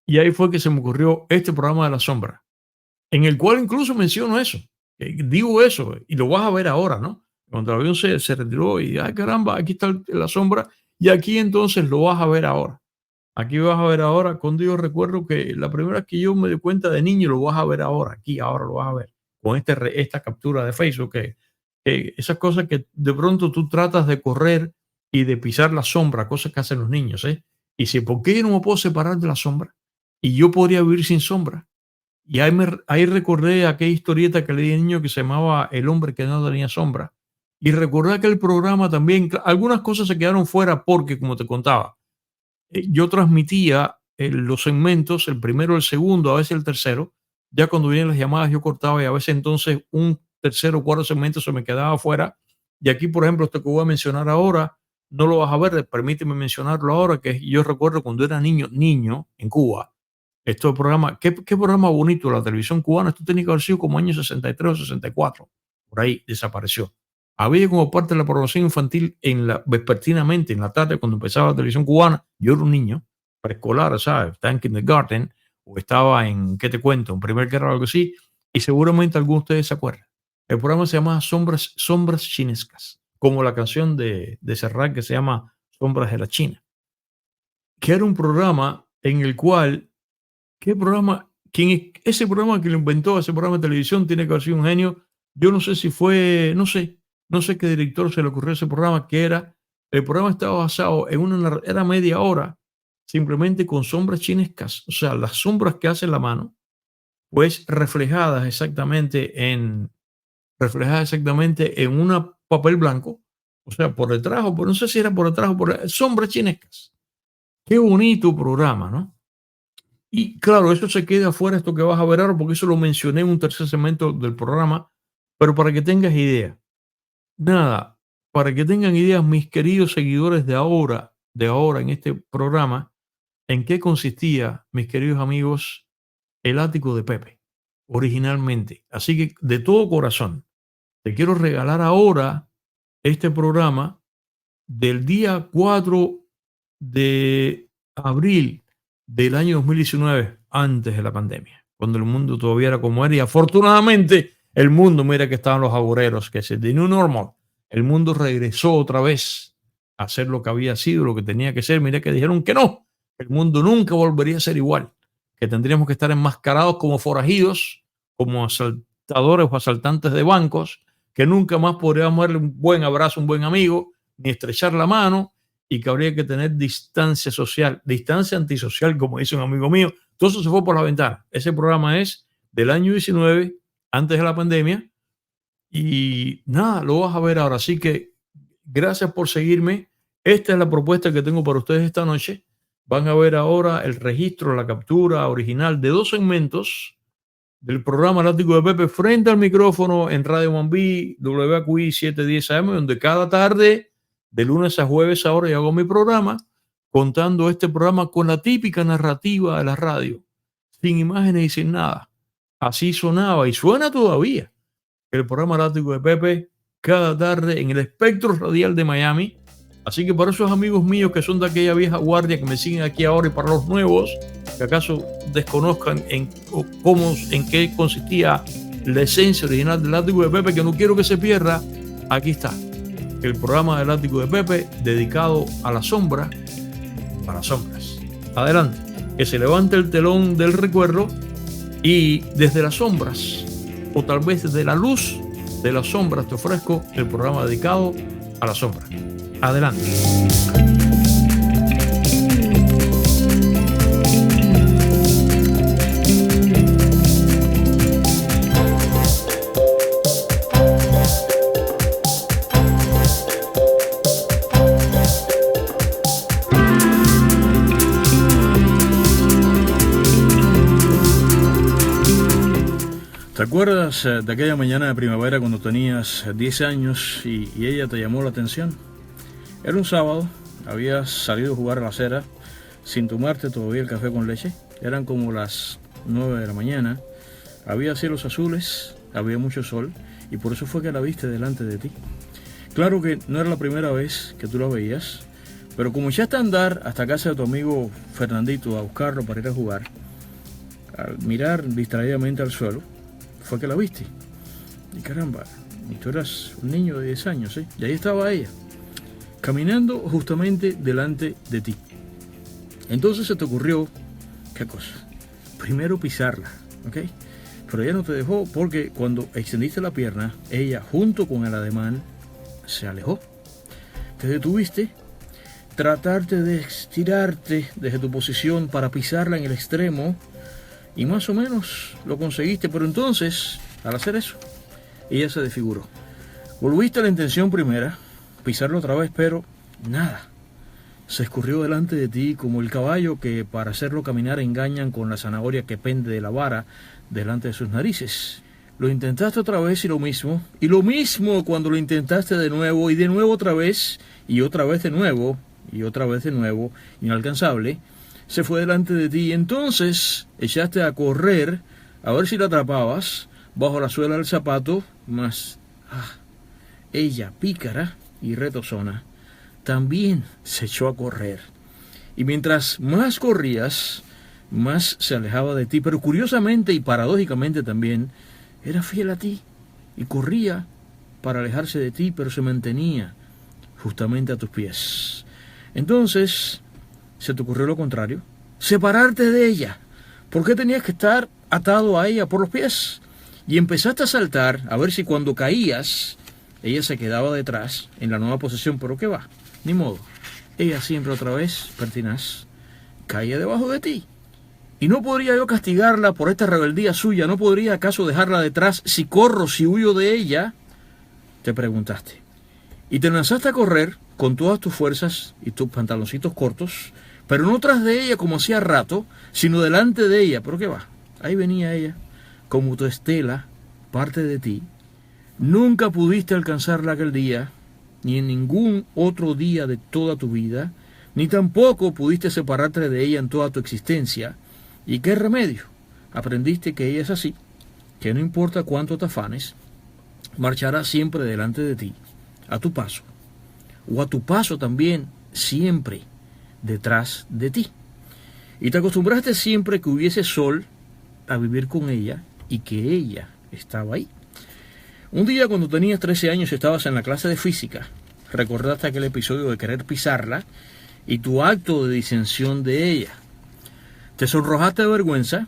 Y ahí fue que se me ocurrió este programa de la sombra, en el cual incluso menciono eso, digo eso y lo vas a ver ahora, ¿no? Cuando el avión se retiró y, ay caramba, aquí está la sombra y aquí entonces lo vas a ver ahora. Aquí vas a ver ahora, cuando yo recuerdo que la primera vez que yo me di cuenta de niño, lo vas a ver ahora, aquí, ahora lo vas a ver, con esta captura de Facebook, que esas cosas que de pronto tú tratas de correr y de pisar la sombra, cosas que hacen los niños, ¿eh? Y si, ¿por qué yo no me puedo separar de la sombra? Y yo podría vivir sin sombra. Y ahí recordé aquella historieta que leí de niño que se llamaba El hombre que no tenía sombra. Y recordé que el programa también, algunas cosas se quedaron fuera porque, como te contaba, yo transmitía los segmentos, el primero, el segundo, a veces el tercero. Ya cuando vienen las llamadas yo cortaba y a veces entonces un tercero o cuarto segmento se me quedaba fuera. Y aquí, por ejemplo, esto que voy a mencionar ahora, no lo vas a ver, permíteme mencionarlo ahora, que yo recuerdo cuando era niño en Cuba, este programa, qué programa bonito la televisión cubana, esto tenía que haber sido como año 63 o 64, por ahí desapareció. Había como parte de la programación infantil vespertinamente, en la tarde, cuando empezaba la televisión cubana. Yo era un niño preescolar, ¿sabes? Estaba en kindergarten o estaba en, ¿qué te cuento? En primer grado o algo así. Y seguramente algunos de ustedes se acuerdan. El programa se llama Sombras Chinescas, como la canción de Serrat que se llama Sombras de la China, que era un programa en el cual, ¿qué programa? Ese programa que lo inventó, ese programa de televisión, tiene que haber sido un genio. Yo no sé si fue, no sé qué director se le ocurrió ese programa, el programa estaba basado en era media hora simplemente con sombras chinescas, o sea, las sombras que hace la mano, pues reflejadas exactamente en un papel blanco, o sea, por detrás o por, no sé si era por detrás o por sombras chinescas. Qué bonito programa, ¿no? Y claro, eso se queda afuera, esto que vas a ver ahora, porque eso lo mencioné en un tercer segmento del programa, pero para que tengas idea, nada, para que tengan ideas mis queridos seguidores de ahora en este programa, en qué consistía, mis queridos amigos, el ático de Pepe, originalmente. Así que de todo corazón, te quiero regalar ahora este programa del día 4 de abril del año 2019, antes de la pandemia, cuando el mundo todavía era como era. Y afortunadamente, el mundo, mira que estaban los agoreros, que se de New Normal, el mundo regresó otra vez a ser lo que había sido, lo que tenía que ser. Mira que dijeron que no, el mundo nunca volvería a ser igual, que tendríamos que estar enmascarados como forajidos, como asaltadores o asaltantes de bancos, que nunca más podríamos darle un buen abrazo a un buen amigo, ni estrechar la mano, y que habría que tener distancia social, distancia antisocial, como dice un amigo mío. Todo eso se fue por la ventana. Ese programa es del año 19, antes de la pandemia, y nada, lo vas a ver ahora. Así que gracias por seguirme. Esta es la propuesta que tengo para ustedes esta noche. Van a ver ahora el registro, la captura original de 2 segmentos del programa El Ático de Pepe frente al micrófono en Radio Mambí, WQI 710 AM, donde cada tarde, de lunes a jueves, ahora yo hago mi programa, contando este programa con la típica narrativa de la radio, sin imágenes y sin nada. Así sonaba y suena todavía el programa El Ático de Pepe cada tarde en el espectro radial de Miami. Así que para esos amigos míos que son de aquella vieja guardia que me siguen aquí ahora, y para los nuevos que acaso desconozcan en qué consistía la esencia original del Ático de Pepe, que no quiero que se pierda, aquí está el programa del Ático de Pepe dedicado a la sombra, a las sombras. Adelante, que se levante el telón del recuerdo y desde las sombras, o tal vez desde la luz de las sombras, te ofrezco el programa dedicado a la sombra. Adelante. ¿Te acuerdas de aquella mañana de primavera cuando tenías 10 años y ella te llamó la atención? Era un sábado, habías salido a jugar a la acera sin tomarte todavía el café con leche. Eran como las 9 de la mañana, había cielos azules, había mucho sol y por eso fue que la viste delante de ti. Claro que no era la primera vez que tú la veías, pero como echaste a andar hasta casa de tu amigo Fernandito a buscarlo para ir a jugar, al mirar distraídamente al suelo, fue que la viste. Y caramba, y tú eras un niño de 10 años, ¿eh? Y ahí estaba ella, caminando justamente delante de ti. Entonces se te ocurrió, ¿qué cosa? Primero pisarla, ¿ok? Pero ella no te dejó porque cuando extendiste la pierna, ella junto con el ademán se alejó. Te detuviste, tratarte de estirarte desde tu posición para pisarla en el extremo y más o menos lo conseguiste, pero entonces, al hacer eso, ella se desfiguró. Volviste a la intención primera, pisarlo otra vez, pero nada. Se escurrió delante de ti como el caballo que para hacerlo caminar engañan con la zanahoria que pende de la vara delante de sus narices. Lo intentaste otra vez y lo mismo cuando lo intentaste de nuevo y de nuevo otra vez y otra vez de nuevo y otra vez de nuevo, inalcanzable. Se fue delante de ti y entonces echaste a correr a ver si la atrapabas bajo la suela del zapato, mas ella, pícara y retozona, también se echó a correr. Y mientras más corrías, más se alejaba de ti, pero curiosamente y paradójicamente también, era fiel a ti y corría para alejarse de ti, pero se mantenía justamente a tus pies. Entonces se te ocurrió lo contrario, separarte de ella. ¿Por qué tenías que estar atado a ella por los pies? Y empezaste a saltar a ver si cuando caías ella se quedaba detrás en la nueva posición, pero qué va, ni modo. Ella siempre otra vez pertinaz caía debajo de ti. ¿Y no podría yo castigarla por esta rebeldía suya? ¿No podría acaso dejarla detrás si corro, si huyo de ella? Te preguntaste. Y te lanzaste a correr con todas tus fuerzas y tus pantaloncitos cortos, pero no tras de ella como hacía rato, sino delante de ella. ¿Pero qué va? Ahí venía ella, como tu estela, parte de ti. Nunca pudiste alcanzarla aquel día, ni en ningún otro día de toda tu vida, ni tampoco pudiste separarte de ella en toda tu existencia. ¿Y qué remedio? Aprendiste que ella es así, que no importa cuánto te afanes, marchará siempre delante de ti, a tu paso, o a tu paso también, siempre detrás de ti. Y te acostumbraste siempre que hubiese sol a vivir con ella y que ella estaba ahí. Un día cuando tenías 13 años estabas en la clase de física, recordaste aquel episodio de querer pisarla y tu acto de disensión de ella. Te sonrojaste de vergüenza,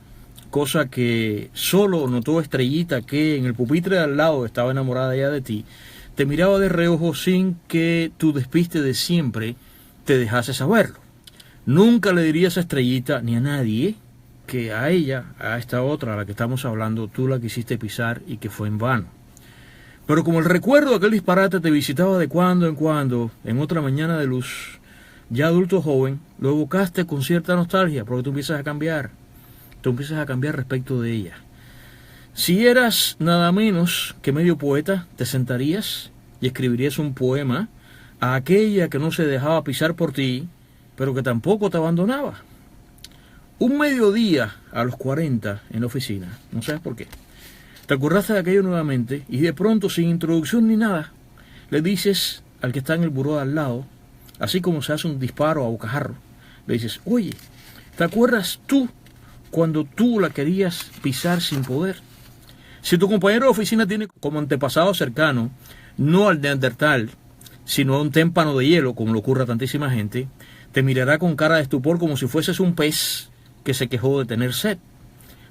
cosa que solo notó Estrellita, que en el pupitre de al lado estaba enamorada ya de ti. Te miraba de reojo sin que tu despiste de siempre te dejase saberlo. Nunca le dirías a Estrellita ni a nadie que a ella, a esta otra a la que estamos hablando, tú la quisiste pisar y que fue en vano. Pero como el recuerdo de aquel disparate te visitaba de cuando en cuando, en otra mañana de luz, ya adulto joven, lo evocaste con cierta nostalgia, porque tú empiezas a cambiar. Tú empiezas a cambiar respecto de ella. Si eras nada menos que medio poeta, te sentarías y escribirías un poema a aquella que no se dejaba pisar por ti, pero que tampoco te abandonaba. Un mediodía a los 40 en la oficina, no sabes por qué. Te acordaste de aquello nuevamente y de pronto, sin introducción ni nada, le dices al que está en el buró de al lado, así como se hace un disparo a bocajarro, le dices: oye, ¿te acuerdas tú cuando tú la querías pisar sin poder? Si tu compañero de oficina tiene como antepasado cercano, no al neandertal, sino a un témpano de hielo, como le ocurre a tantísima gente, te mirará con cara de estupor como si fueses un pez que se quejó de tener sed.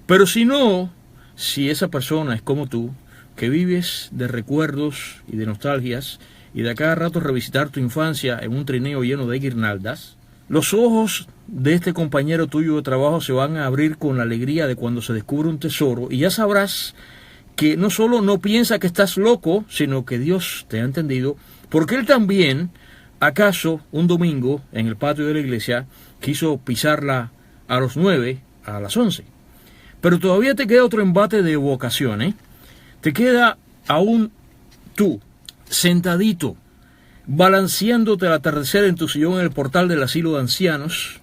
Pero si no, si esa persona es como tú, que vives de recuerdos y de nostalgias, y de a cada rato revisitar tu infancia en un trineo lleno de guirnaldas, los ojos de este compañero tuyo de trabajo se van a abrir con la alegría de cuando se descubre un tesoro, y ya sabrás que no solo no piensa que estás loco, sino que Dios te ha entendido, porque él también, acaso un domingo en el patio de la iglesia, quiso pisarla a los 9, a las 11. Pero todavía te queda otro embate de evocación, ¿eh? Te queda aún tú, sentadito, balanceándote al atardecer en tu sillón en el portal del asilo de ancianos.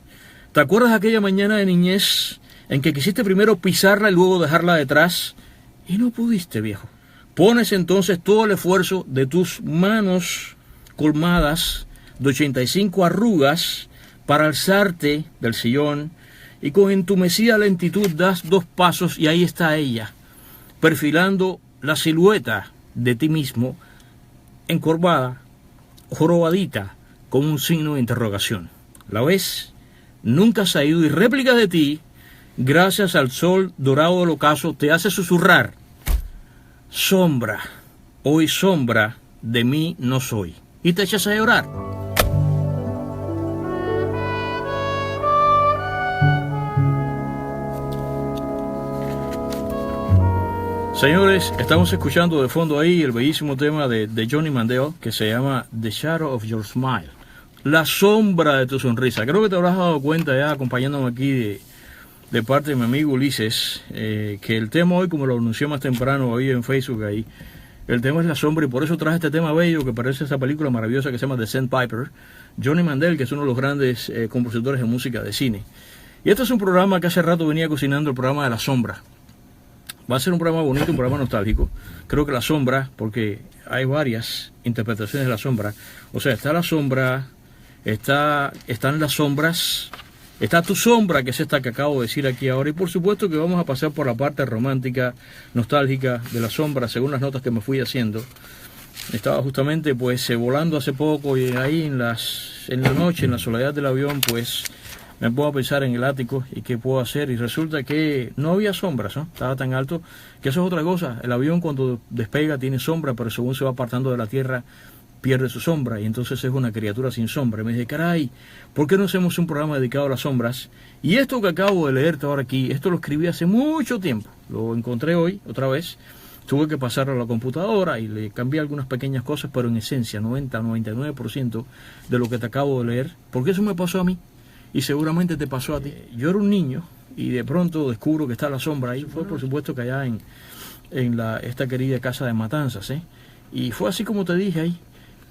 ¿Te acuerdas aquella mañana de niñez en que quisiste primero pisarla y luego dejarla detrás? Y no pudiste, viejo. Pones entonces todo el esfuerzo de tus manos colmadas de 85 arrugas para alzarte del sillón y con entumecida lentitud das 2 pasos y ahí está ella, perfilando la silueta de ti mismo, encorvada, jorobadita, con un signo de interrogación. ¿La ves? Nunca se ha ido y réplica de ti, gracias al sol dorado del ocaso, te hace susurrar: sombra, hoy sombra de mí no soy. Y te echas a llorar. Señores, estamos escuchando de fondo ahí el bellísimo tema de Johnny Mandel que se llama The Shadow of Your Smile, la sombra de tu sonrisa. Creo que te habrás dado cuenta ya acompañándome aquí de parte de mi amigo Ulises, que el tema hoy, como lo anunció más temprano hoy en Facebook ahí, el tema es la sombra, y por eso traje este tema bello que parece esa película maravillosa que se llama The Sandpiper, Johnny Mandel, que es uno de los grandes compositores de música de cine. Y este es un programa que hace rato venía cocinando, el programa de la sombra. Va a ser un programa bonito, un programa nostálgico. Creo que la sombra, porque hay varias interpretaciones de la sombra. O sea, está la sombra, están las sombras, está tu sombra, que es esta que acabo de decir aquí ahora. Y por supuesto que vamos a pasar por la parte romántica, nostálgica de la sombra, según las notas que me fui haciendo. Estaba justamente pues volando hace poco y ahí en la noche, en la soledad del avión, pues me puedo a pensar en el ático y qué puedo hacer, y resulta que no había sombras, ¿no? Estaba tan alto que eso es otra cosa. El avión cuando despega tiene sombra, pero según se va apartando de la tierra pierde su sombra y entonces es una criatura sin sombra. Y me dije, caray, ¿por qué no hacemos un programa dedicado a las sombras? Y esto que acabo de leerte ahora aquí, esto lo escribí hace mucho tiempo, lo encontré hoy otra vez, tuve que pasarlo a la computadora y le cambié algunas pequeñas cosas, pero en esencia 99% de lo que te acabo de leer, porque eso me pasó a mí y seguramente te pasó a ti. Yo era un niño y de pronto descubro que está la sombra ahí. Fue por supuesto que allá en esta querida casa de Matanzas, y fue así como te dije ahí.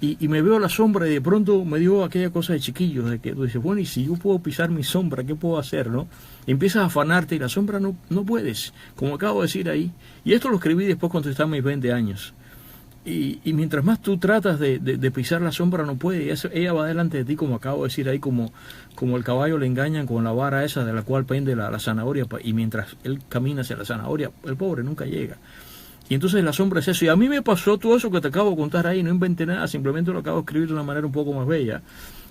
Y me veo la sombra y de pronto me dio aquella cosa de chiquillo, de que tú dices, bueno, y si yo puedo pisar mi sombra, ¿qué puedo hacer, no? Y empiezas a afanarte y la sombra no puedes, como acabo de decir ahí. Y esto lo escribí después cuando estaba en mis 20 años. Y mientras más tú tratas de pisar la sombra, no puede. Ella va delante de ti, como acabo de decir ahí, como el caballo le engañan con la vara esa de la cual pende la zanahoria, y mientras él camina hacia la zanahoria, el pobre nunca llega. Y entonces la sombra es eso. Y a mí me pasó todo eso que te acabo de contar ahí. No inventé nada, simplemente lo acabo de escribir de una manera un poco más bella.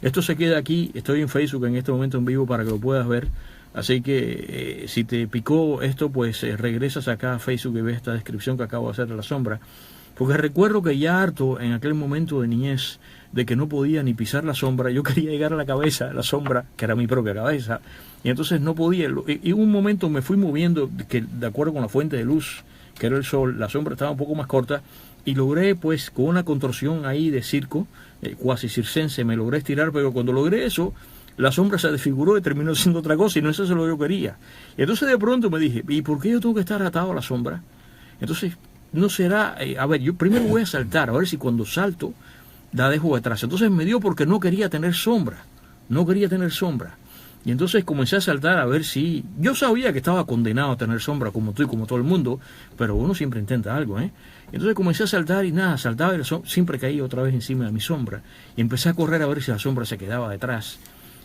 Esto se queda aquí. Estoy en Facebook en este momento en vivo para que lo puedas ver. Así que si te picó esto, pues regresas acá a Facebook y ves esta descripción que acabo de hacer de la sombra. Porque recuerdo que ya harto en aquel momento de niñez de que no podía ni pisar la sombra, yo quería llegar a la cabeza de la sombra, que era mi propia cabeza, y entonces no podía. Y un momento me fui moviendo, que de acuerdo con la fuente de luz, que era el sol, la sombra estaba un poco más corta, y logré, pues, con una contorsión ahí de circo, cuasi circense, me logré estirar, pero cuando logré eso, la sombra se desfiguró y terminó siendo otra cosa, y no eso es lo que yo quería. Y entonces de pronto me dije, ¿y por qué yo tengo que estar atado a la sombra? Entonces, no será, a ver, yo primero voy a saltar, a ver si cuando salto la dejo detrás. Entonces me dio porque no quería tener sombra. Y entonces comencé a saltar a ver si... Yo sabía que estaba condenado a tener sombra como tú y como todo el mundo, pero uno siempre intenta algo, ¿eh? Entonces comencé a saltar y nada, saltaba y siempre caía otra vez encima de mi sombra. Y empecé a correr a ver si la sombra se quedaba detrás.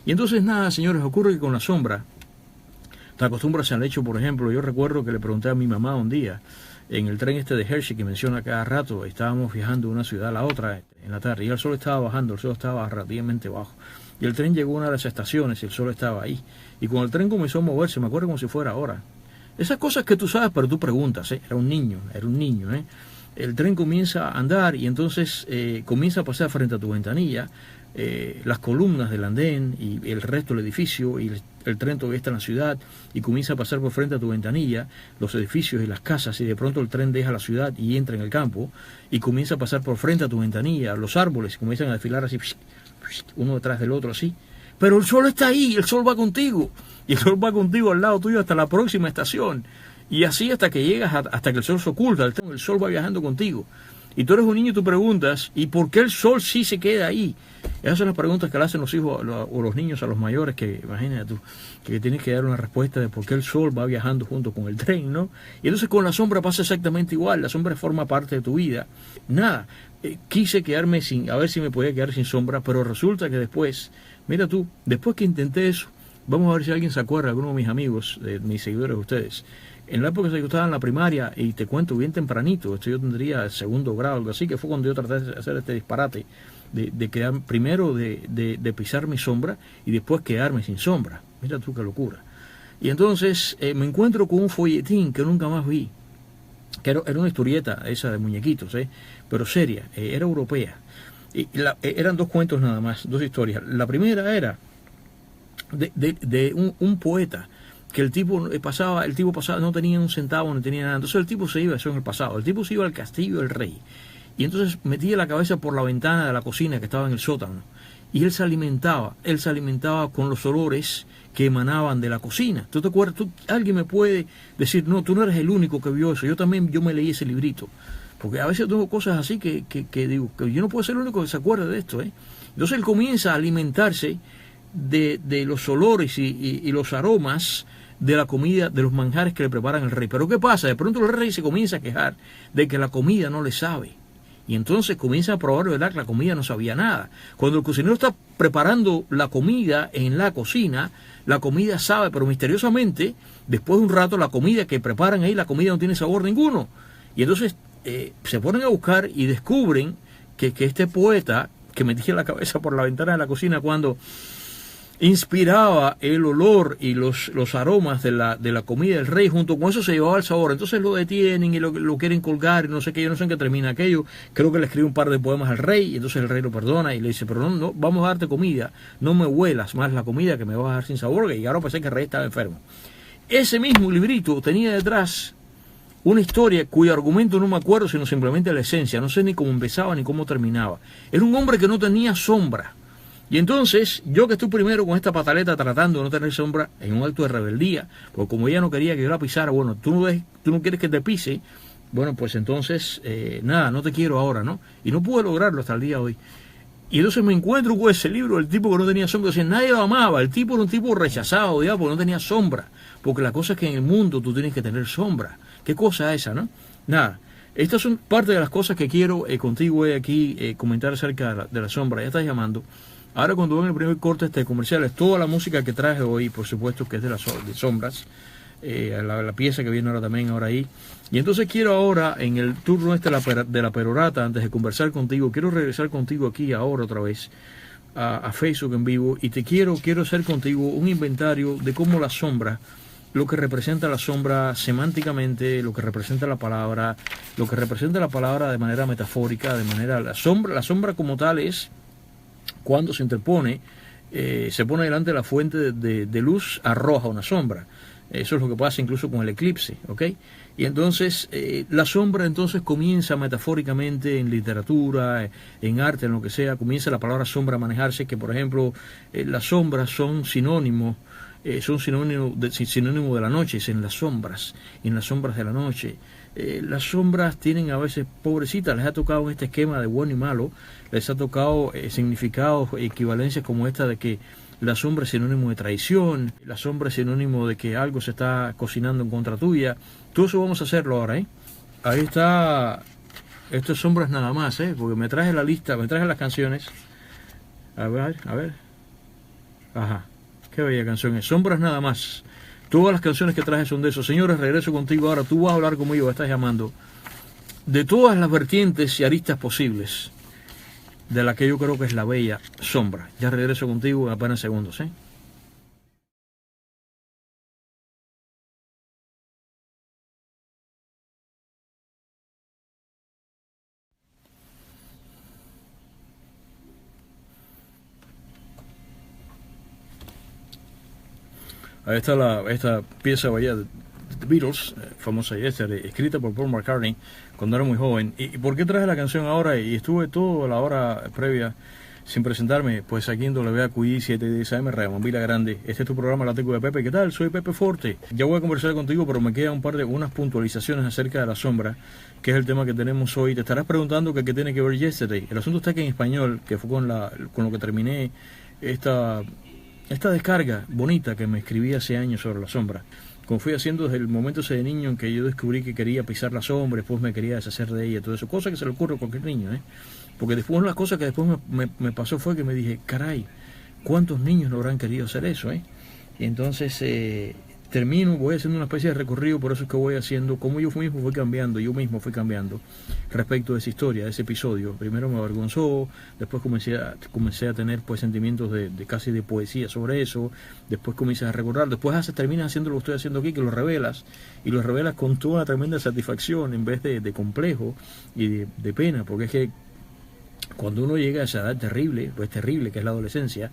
Y entonces nada, señores, ocurre que con la sombra, te acostumbras al hecho, por ejemplo, yo recuerdo que le pregunté a mi mamá un día, en el tren este de Hershey que menciona cada rato, estábamos viajando de una ciudad a la otra en la tarde y el sol estaba bajando, el sol estaba relativamente bajo. Y el tren llegó a una de las estaciones y el sol estaba ahí. Y cuando el tren comenzó a moverse, me acuerdo como si fuera ahora. Esas cosas que tú sabes, pero tú preguntas, era un niño, El tren comienza a andar y entonces comienza a pasar frente a tu ventanilla, las columnas del andén y el resto del edificio, y el tren todavía está en la ciudad y comienza a pasar por frente a tu ventanilla, los edificios y las casas, y de pronto el tren deja la ciudad y entra en el campo y comienza a pasar por frente a tu ventanilla, los árboles comienzan a desfilar así, uno detrás del otro así, pero el sol está ahí, el sol va contigo, y el sol va contigo al lado tuyo hasta la próxima estación, y así hasta que llegas, hasta que el sol se oculta, el sol va viajando contigo. Y tú eres un niño y tú preguntas, ¿y por qué el sol sí se queda ahí? Esas son las preguntas que le hacen los hijos o los niños a los mayores, que imagínate tú, que tienes que dar una respuesta de por qué el sol va viajando junto con el tren, ¿no? Y entonces con la sombra pasa exactamente igual, la sombra forma parte de tu vida. Nada, quise quedarme a ver si me podía quedar sin sombra, pero resulta que después, mira tú, después que intenté eso, vamos a ver si alguien se acuerda, alguno de mis amigos, de mis seguidores de ustedes. En la época que yo estaba en la primaria, y te cuento bien tempranito, esto yo tendría segundo grado, algo así, que fue cuando yo traté de hacer este disparate, de quedar primero de pisar mi sombra y después quedarme sin sombra. Mira tú qué locura. Y entonces me encuentro con un folletín que nunca más vi, que era una historieta esa de muñequitos, pero seria, era europea. Y eran dos cuentos nada más, dos historias. La primera era de un poeta, que el tipo pasaba, no tenía un centavo, no tenía nada. Entonces el tipo se iba, eso en el pasado, el tipo se iba al castillo del rey. Y entonces metía la cabeza por la ventana de la cocina que estaba en el sótano. Y él se alimentaba con los olores que emanaban de la cocina. ¿Tú te acuerdas? Alguien me puede decir, no, tú no eres el único que vio eso. Yo me leí ese librito. Porque a veces tengo cosas así que digo, que yo no puedo ser el único que se acuerde de esto, Entonces él comienza a alimentarse de los olores y los aromas de la comida, de los manjares que le preparan el rey. Pero ¿qué pasa? De pronto el rey se comienza a quejar de que la comida no le sabe. Y entonces comienza a probar, ¿verdad?, que la comida no sabía nada. Cuando el cocinero está preparando la comida en la cocina, la comida sabe, pero misteriosamente, después de un rato, la comida que preparan ahí, la comida no tiene sabor ninguno. Y entonces se ponen a buscar y descubren que este poeta, que metía la cabeza por la ventana de la cocina cuando inspiraba el olor y los aromas de la comida del rey, junto con eso se llevaba el sabor. Entonces lo detienen y lo quieren colgar y no sé qué, yo no sé en qué termina aquello. Creo que le escribe un par de poemas al rey y entonces el rey lo perdona y le dice, pero no, vamos a darte comida, no me huelas más la comida que me vas a dejar sin sabor. Y ahora pensé que el rey estaba enfermo. Ese mismo librito tenía detrás una historia cuyo argumento no me acuerdo, sino simplemente la esencia. No sé ni cómo empezaba ni cómo terminaba. Era un hombre que no tenía sombra. Y entonces, yo que estoy primero con esta pataleta tratando de no tener sombra en un acto de rebeldía, porque como ella no quería que yo la pisara, bueno, tú no quieres que te pise, bueno, pues entonces, nada, no te quiero ahora, ¿no? Y no pude lograrlo hasta el día de hoy. Y entonces me encuentro con ese libro, el tipo que no tenía sombra, o sea, nadie lo amaba, el tipo era un tipo rechazado, ya, porque no tenía sombra, porque la cosa es que en el mundo tú tienes que tener sombra. ¿Qué cosa es esa, no? Nada. Estas son parte de las cosas que quiero contigo hoy aquí comentar acerca de la sombra. Ya estás llamando. Ahora cuando ven el primer corte comercial, es toda la música que traje hoy, por supuesto que es de sombras, la pieza que viene ahora ahí. Y entonces quiero ahora, en el turno de la perorata, antes de conversar contigo, quiero regresar contigo aquí ahora otra vez a Facebook en vivo y quiero hacer contigo un inventario de cómo la sombra, lo que representa la sombra semánticamente, lo que representa la palabra de manera metafórica, la sombra como tal es cuando se interpone, se pone delante de la fuente de luz, arroja una sombra. Eso es lo que pasa incluso con el eclipse, ¿ok? Y entonces la sombra entonces comienza metafóricamente en literatura, en arte, en lo que sea, comienza la palabra sombra a manejarse, que por ejemplo las sombras son sinónimo de la noche, es en las sombras de la noche. Las sombras tienen a veces, pobrecitas, les ha tocado en este esquema de bueno y malo, les ha tocado significados, equivalencias como esta de que la sombra es sinónimo de traición, la sombra es sinónimo de que algo se está cocinando en contra tuya. Todo eso vamos a hacerlo ahora, ¿eh? Ahí está, esto es sombras nada más, porque me traje la lista, me traje las canciones. A ver. Ajá, qué bella canción es, sombras nada más. Todas las canciones que traje son de eso. Señores, regreso contigo ahora. Tú vas a hablar conmigo, estás llamando de todas las vertientes y aristas posibles de la que yo creo que es la bella sombra. Ya regreso contigo en apenas segundos, ¿eh? Ahí está esta pieza bella de The Beatles, famosa Yesterday, escrita por Paul McCartney cuando era muy joven. ¿Y por qué traje la canción ahora? Y estuve toda la hora previa sin presentarme, pues aquí en WAQI 710 AM, Ramón Vila Grande. Este es tu programa La Teco de Pepe. ¿Qué tal? Soy Pepe Forte. Ya voy a conversar contigo, pero me quedan unas puntualizaciones acerca de la sombra, que es el tema que tenemos hoy. Te estarás preguntando qué tiene que ver Yesterday. El asunto está que en español, que fue con lo que terminé esta descarga bonita que me escribí hace años sobre la sombra, como fui haciendo desde el momento ese de niño en que yo descubrí que quería pisar la sombra, después me quería deshacer de ella, todo eso, cosa que se le ocurre a cualquier niño, porque después una de las cosas que después me pasó fue que me dije, caray, ¿cuántos niños no habrán querido hacer eso? Y entonces voy haciendo una especie de recorrido, por eso es que voy haciendo, como yo mismo fui cambiando respecto de esa historia, de ese episodio. Primero me avergonzó, después comencé a tener pues sentimientos de casi de poesía sobre eso, después comienzas a recordar, después terminas haciendo lo que estoy haciendo aquí, que lo revelas, y lo revelas con toda una tremenda satisfacción en vez de complejo y de pena, porque es que cuando uno llega a esa edad terrible, que es la adolescencia,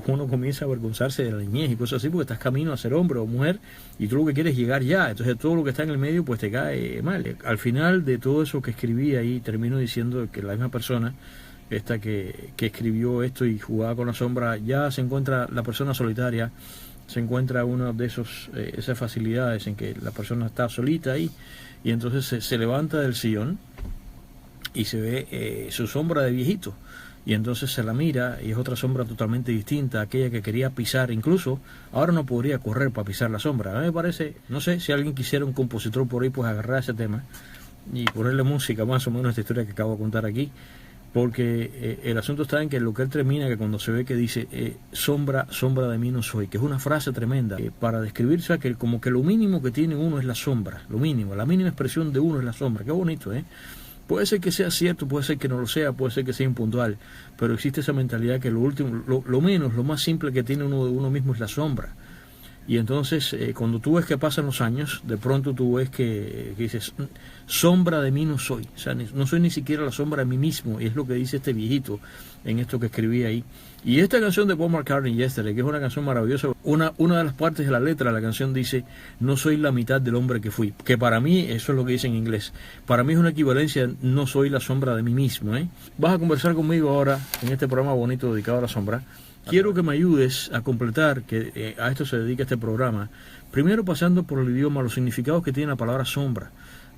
uno comienza a avergonzarse de la niñez y cosas así, porque estás camino a ser hombre o mujer y tú lo que quieres es llegar ya. Entonces todo lo que está en el medio pues te cae mal. Al final de todo eso que escribí ahí, termino diciendo que la misma persona esta que escribió esto y jugaba con la sombra, ya se encuentra la persona solitaria, se encuentra una de esas facilidades en que la persona está solita ahí y entonces se levanta del sillón y se ve su sombra de viejito, y entonces se la mira y es otra sombra totalmente distinta a aquella que quería pisar. Incluso ahora no podría correr para pisar la sombra. A mí me parece, no sé si alguien quisiera, un compositor por ahí, pues agarrar ese tema y ponerle música más o menos a esta historia que acabo de contar aquí, porque el asunto está en que lo que él termina, que cuando se ve que dice sombra de mí no soy, que es una frase tremenda para describirse, que como que lo mínimo que tiene uno es la sombra, lo mínimo, la mínima expresión de uno es la sombra. Qué bonito, Puede ser que sea cierto, puede ser que no lo sea, puede ser que sea impuntual, pero existe esa mentalidad que lo más simple que tiene uno de uno mismo es la sombra. Y entonces, cuando tú ves que pasan los años, de pronto tú ves que dices, sombra de mí no soy. O sea, no soy ni siquiera la sombra de mí mismo. Y es lo que dice este viejito en esto que escribí ahí. Y esta canción de Paul McCartney, Yesterday, que es una canción maravillosa, una de las partes de la letra de la canción dice, no soy la mitad del hombre que fui. Que para mí, eso es lo que dice en inglés. Para mí es una equivalencia, no soy la sombra de mí mismo. Vas a conversar conmigo ahora en este programa bonito dedicado a la sombra. Quiero que me ayudes a completar, que a esto se dedica este programa, primero pasando por el idioma, los significados que tiene la palabra sombra,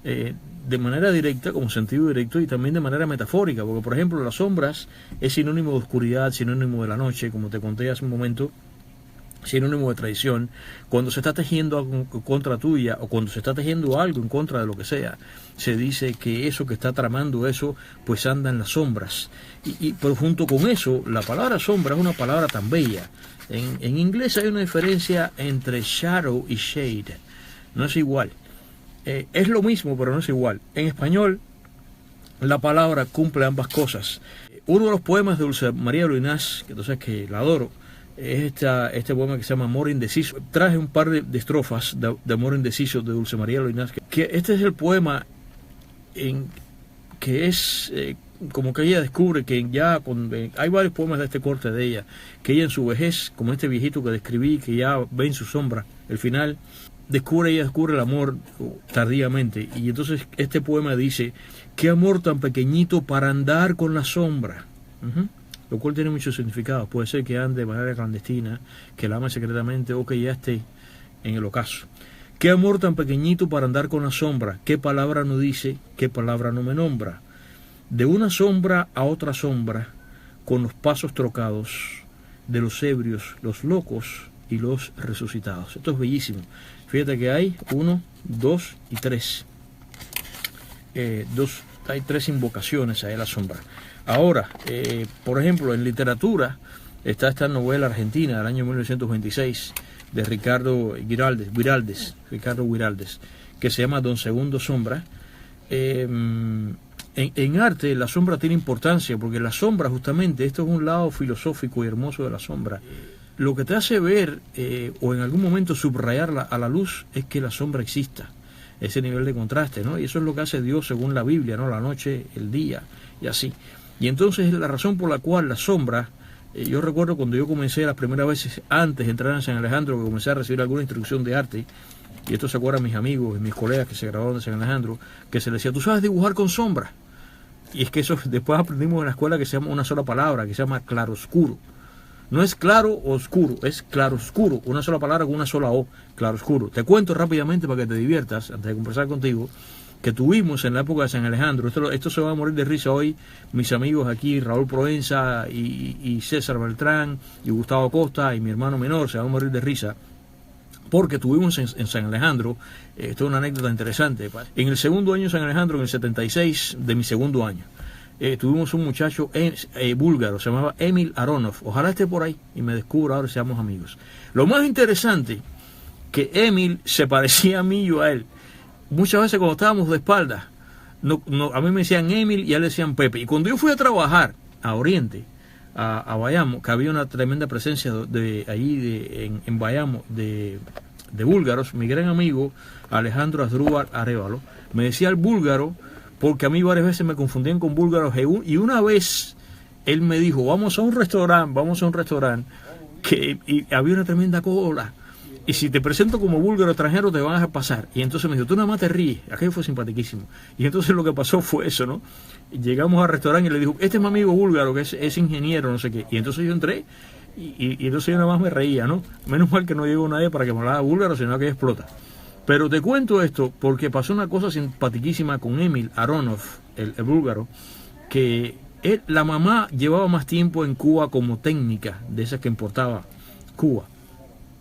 de manera directa, como sentido directo, y también de manera metafórica, porque por ejemplo las sombras es sinónimo de oscuridad, sinónimo de la noche, como te conté hace un momento, sinónimo de traición. Cuando se está tejiendo algo en contra tuya, o cuando se está tejiendo algo en contra de lo que sea, se dice que eso que está tramando eso, pues anda en las sombras. Pero junto con eso, la palabra sombra es una palabra tan bella. En inglés hay una diferencia entre shadow y shade. No es igual. Es lo mismo, pero no es igual. En español, la palabra cumple ambas cosas. Uno de los poemas de Dulce María Luinás, que entonces que la adoro, es este poema que se llama Amor Indeciso. Traje un par de estrofas de Amor Indeciso de Dulce María Luinás, que este es el poema en que es como que ella descubre que ya hay varios poemas de este corte de ella, que ella en su vejez, como este viejito que describí, que ya ve en su sombra el final, ella descubre el amor tardíamente. Y entonces este poema dice, qué amor tan pequeñito para andar con la sombra. Lo cual tiene muchos significados. Puede ser que ande de manera clandestina, que la ame secretamente, o que ya esté en el ocaso. Qué amor tan pequeñito para andar con la sombra. Qué palabra no dice, qué palabra no me nombra. De una sombra a otra sombra, con los pasos trocados, de los ebrios, los locos y los resucitados. Esto es bellísimo. Fíjate que hay 1, 2 y 3. Hay 3 invocaciones a la sombra. Ahora, por ejemplo, en literatura está esta novela argentina del año 1926 de Ricardo Guiraldes, que se llama Don Segundo Sombra. En arte la sombra tiene importancia porque la sombra, justamente, esto es un lado filosófico y hermoso de la sombra. Lo que te hace ver o en algún momento subrayar a la luz es que la sombra exista, ese nivel de contraste, ¿no? Y eso es lo que hace Dios según la Biblia, ¿no? La noche, el día y así. Y entonces es la razón por la cual la sombra, yo recuerdo cuando yo comencé las primeras veces antes de entrar en San Alejandro, que comencé a recibir alguna instrucción de arte, y esto se acuerdan mis amigos y mis colegas que se graduaron de San Alejandro, que se les decía, tú sabes dibujar con sombra. Y es que eso después aprendimos en la escuela que se llama una sola palabra, que se llama claroscuro. No es claro o oscuro, es claroscuro, una sola palabra con una sola O, claroscuro. Te cuento rápidamente para que te diviertas, antes de conversar contigo, que tuvimos en la época de San Alejandro. Esto se va a morir de risa hoy, mis amigos aquí, Raúl Proenza y César Beltrán y Gustavo Costa y mi hermano menor, se van a morir de risa, porque tuvimos en San Alejandro, esto es una anécdota interesante, en el segundo año de San Alejandro, en el 76 de mi segundo año, tuvimos un muchacho búlgaro, se llamaba Emil Aronov, ojalá esté por ahí y me descubra ahora, seamos amigos. Lo más interesante, que Emil se parecía a mí y yo a él. Muchas veces cuando estábamos de espaldas, a mí me decían Emil y a él le decían Pepe. Y cuando yo fui a trabajar a Oriente, a Bayamo, que había una tremenda presencia en Bayamo de búlgaros, mi gran amigo Alejandro Asdrúbal Arévalo me decía el búlgaro, porque a mí varias veces me confundían con búlgaros, y una vez él me dijo, vamos a un restaurante, y había una tremenda cola. Y si te presento como búlgaro extranjero te van a dejar pasar. Y entonces me dijo, tú nada más te ríes. Aquello fue simpaticísimo. Y entonces lo que pasó fue eso, ¿no? Llegamos al restaurante y le dijo, este es mi amigo búlgaro, que es ingeniero, no sé qué. Y entonces yo entré y entonces yo nada más me reía, ¿no? Menos mal que no llegó nadie para que me hablara búlgaro, sino que explota. Pero te cuento esto porque pasó una cosa simpaticísima con Emil Aronov, el búlgaro, que la mamá llevaba más tiempo en Cuba como técnica de esas que importaba Cuba.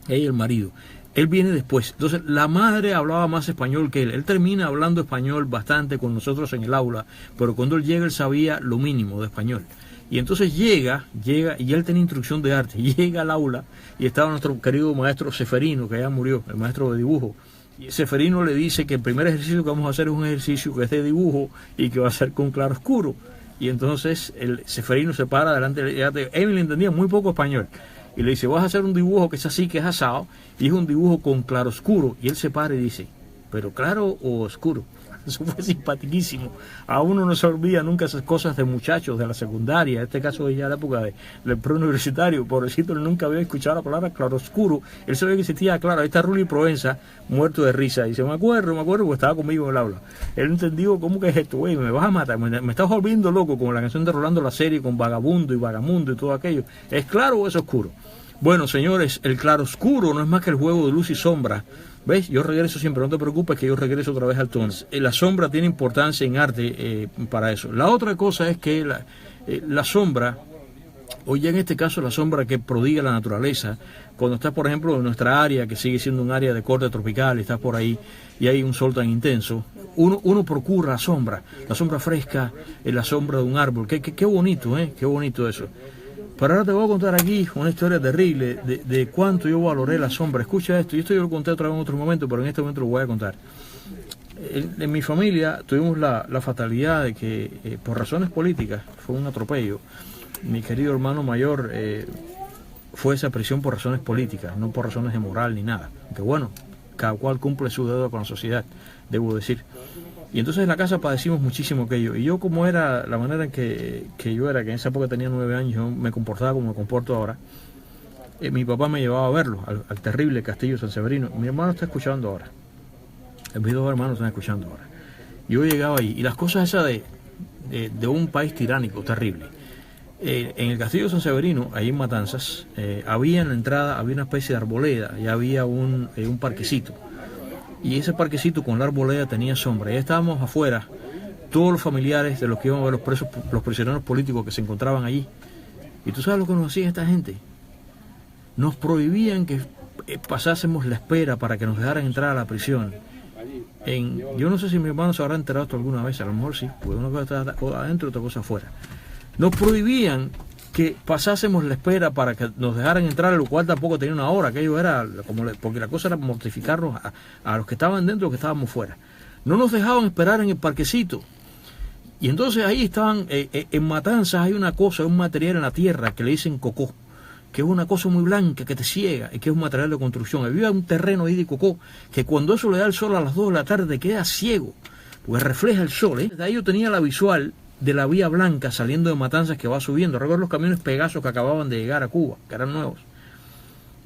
Ella y el marido. Él viene después. Entonces la madre hablaba más español que él. Él termina hablando español bastante con nosotros en el aula, pero cuando él llega él sabía lo mínimo de español. Y entonces llega y él tenía instrucción de arte. Llega al aula y estaba nuestro querido maestro Seferino, que ya murió, el maestro de dibujo. Y Seferino le dice que el primer ejercicio que vamos a hacer es un ejercicio que es de dibujo y que va a ser con claroscuro. Y entonces el Seferino se para delante de Emily, entendía muy poco español. Y le dice, vas a hacer un dibujo que es así, que es asado, y es un dibujo con claroscuro. Y él se para y dice, ¿pero claro o oscuro? Eso fue simpaticísimo. A uno no se olvida nunca esas cosas de muchachos de la secundaria. En este caso es ya la época del preuniversitario. Pobrecito, él nunca había escuchado la palabra claroscuro. Él sabía que existía, claro, ahí está Rulli Provenza, muerto de risa. Y dice, me acuerdo, porque estaba conmigo en el aula. Él entendió, ¿cómo que es esto? Güey, me vas a matar, me estás volviendo loco, como la canción de Rolando la Serie, con Vagabundo y Vagamundo y todo aquello. ¿Es claro o es oscuro? Bueno, señores, el claroscuro no es más que el juego de luz y sombra. ¿Ves? Yo regreso siempre, no te preocupes que yo regreso otra vez al tono. La sombra tiene importancia en arte para eso. La otra cosa es que la sombra, o ya en este caso la sombra que prodiga la naturaleza, cuando estás, por ejemplo, en nuestra área, que sigue siendo un área de corte tropical, y estás por ahí y hay un sol tan intenso, uno procura la sombra fresca, la sombra de un árbol. Qué bonito, qué bonito eso. Pero ahora te voy a contar aquí una historia terrible de cuánto yo valoré la sombra. Escucha esto, y esto yo lo conté otra vez en otro momento, pero en este momento lo voy a contar. En mi familia tuvimos la fatalidad de que por razones políticas, fue un atropello, mi querido hermano mayor fue esa prisión por razones políticas, no por razones de moral ni nada. Que bueno, cada cual cumple su deber con la sociedad, debo decir. Y entonces en la casa padecimos muchísimo aquello. Y yo, como era la manera en que yo era, que en esa época tenía 9 años, yo me comportaba como me comporto ahora, mi papá me llevaba a verlo, al terrible Castillo San Severino. Mi hermano está escuchando ahora. Mis 2 hermanos están escuchando ahora. Yo llegaba ahí, y las cosas esas de un país tiránico, terrible. En el Castillo San Severino, ahí en Matanzas, había en la entrada, había una especie de arboleda, y había un parquecito. Y ese parquecito con la arboleda tenía sombra. Ya estábamos afuera, todos los familiares de los que iban a ver los prisioneros políticos que se encontraban allí. ¿Y tú sabes lo que nos hacían esta gente? Nos prohibían que pasásemos la espera para que nos dejaran entrar a la prisión. Yo no sé si mi hermano se habrá enterado esto alguna vez, a lo mejor sí, porque una cosa está adentro y otra cosa afuera. Nos prohibían que pasásemos la espera para que nos dejaran entrar, lo cual tampoco tenía una hora, aquello era porque la cosa era mortificarnos a los que estaban dentro y los que estábamos fuera. No nos dejaban esperar en el parquecito. Y entonces ahí estaban, en Matanzas hay una cosa, un material en la tierra que le dicen cocó, que es una cosa muy blanca que te ciega y que es un material de construcción. Había un terreno ahí de cocó que cuando eso le da el sol a las 2 de la tarde queda ciego, porque refleja el sol. Desde ahí yo tenía la visual de la Vía Blanca saliendo de Matanzas que va subiendo. Recuerdo los camiones Pegaso que acababan de llegar a Cuba, que eran nuevos.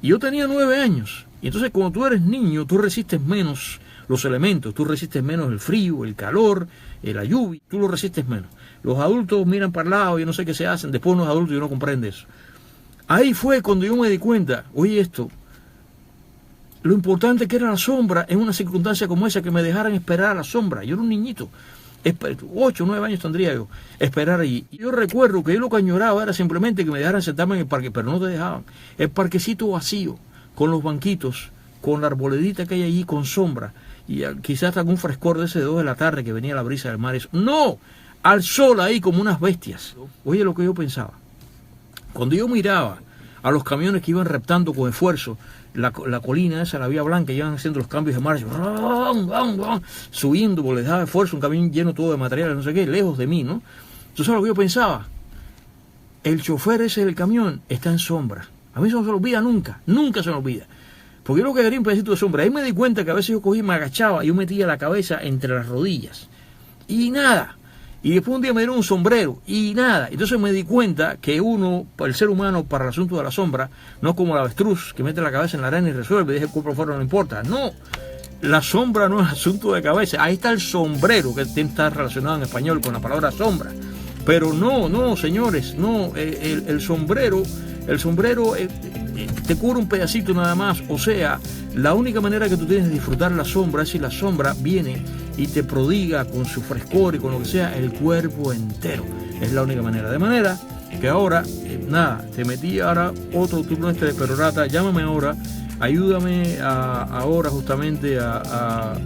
Y yo tenía 9 años. Y entonces cuando tú eres niño, tú resistes menos los elementos, tú resistes menos el frío, el calor, la lluvia, tú lo resistes menos. Los adultos miran para el lado y no sé qué se hacen, después los adultos y uno comprende eso. Ahí fue cuando yo me di cuenta, oye esto, lo importante que era la sombra en una circunstancia como esa, que me dejaran esperar a la sombra. Yo era un niñito. 8 o 9 años tendría yo, esperar allí. Yo recuerdo que yo lo que añoraba era simplemente que me dejaran sentarme en el parque, pero no te dejaban. El parquecito vacío, con los banquitos, con la arboledita que hay allí, con sombra, y quizás hasta algún frescor de ese de 2 de la tarde que venía la brisa del mar. Eso. ¡No! Al sol ahí como unas bestias. Oye lo que yo pensaba. Cuando yo miraba a los camiones que iban reptando con esfuerzo la colina esa, la Vía Blanca, iban haciendo los cambios de marcha, subiendo, porque les daba esfuerzo, un camión lleno todo de materiales, no sé qué, lejos de mí, ¿no? ¿Tú sabes lo que yo pensaba? El chofer ese del camión está en sombra. A mí eso no se me olvida nunca, nunca se me olvida. Porque yo lo que quería un pedacito de sombra. Ahí me di cuenta que a veces yo cogí, me agachaba y yo metía la cabeza entre las rodillas. Y nada. Y después un día me dieron un sombrero y nada. Entonces me di cuenta que el ser humano, para el asunto de la sombra, no como el avestruz que mete la cabeza en la arena y resuelve, deja el cuerpo fuera, no importa. No, la sombra no es asunto de cabeza. Ahí está el sombrero, que está relacionado en español con la palabra sombra. Pero no, señores, no. El sombrero te cubre un pedacito nada más. O sea, la única manera que tú tienes de disfrutar la sombra es si la sombra viene y te prodiga con su frescor y con lo que sea el cuerpo entero. Es la única manera. De manera que ahora, te metí ahora otro turno de perorata. Llámame ahora, ayúdame ahora justamente a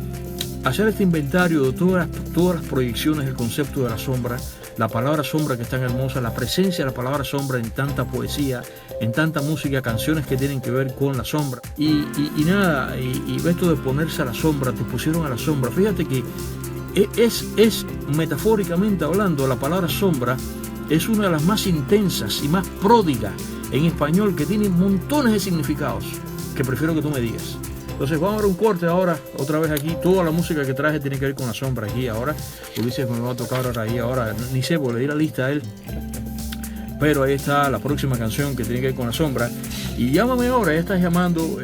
hacer este inventario de todas las proyecciones del concepto de la sombra, la palabra sombra que es tan hermosa, la presencia de la palabra sombra en tanta poesía, en tanta música, canciones que tienen que ver con la sombra. Y esto de ponerse a la sombra, te pusieron a la sombra. Fíjate que es metafóricamente hablando, la palabra sombra es una de las más intensas y más pródigas en español, que tiene montones de significados que prefiero que tú me digas. Entonces vamos a ver un corte ahora, otra vez aquí. Toda la música que traje tiene que ver con la sombra aquí ahora. Ulises me va a tocar ahora, ni sé, porque le di la lista a él. Pero ahí está la próxima canción que tiene que ver con la sombra. Y llámame ahora, ya estás llamando.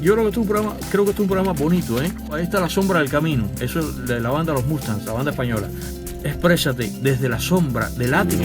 Yo creo que es un programa bonito, ¿eh? Ahí está La Sombra del Camino. Eso es de la banda Los Mustangs, la banda española. Exprésate desde la sombra del ático.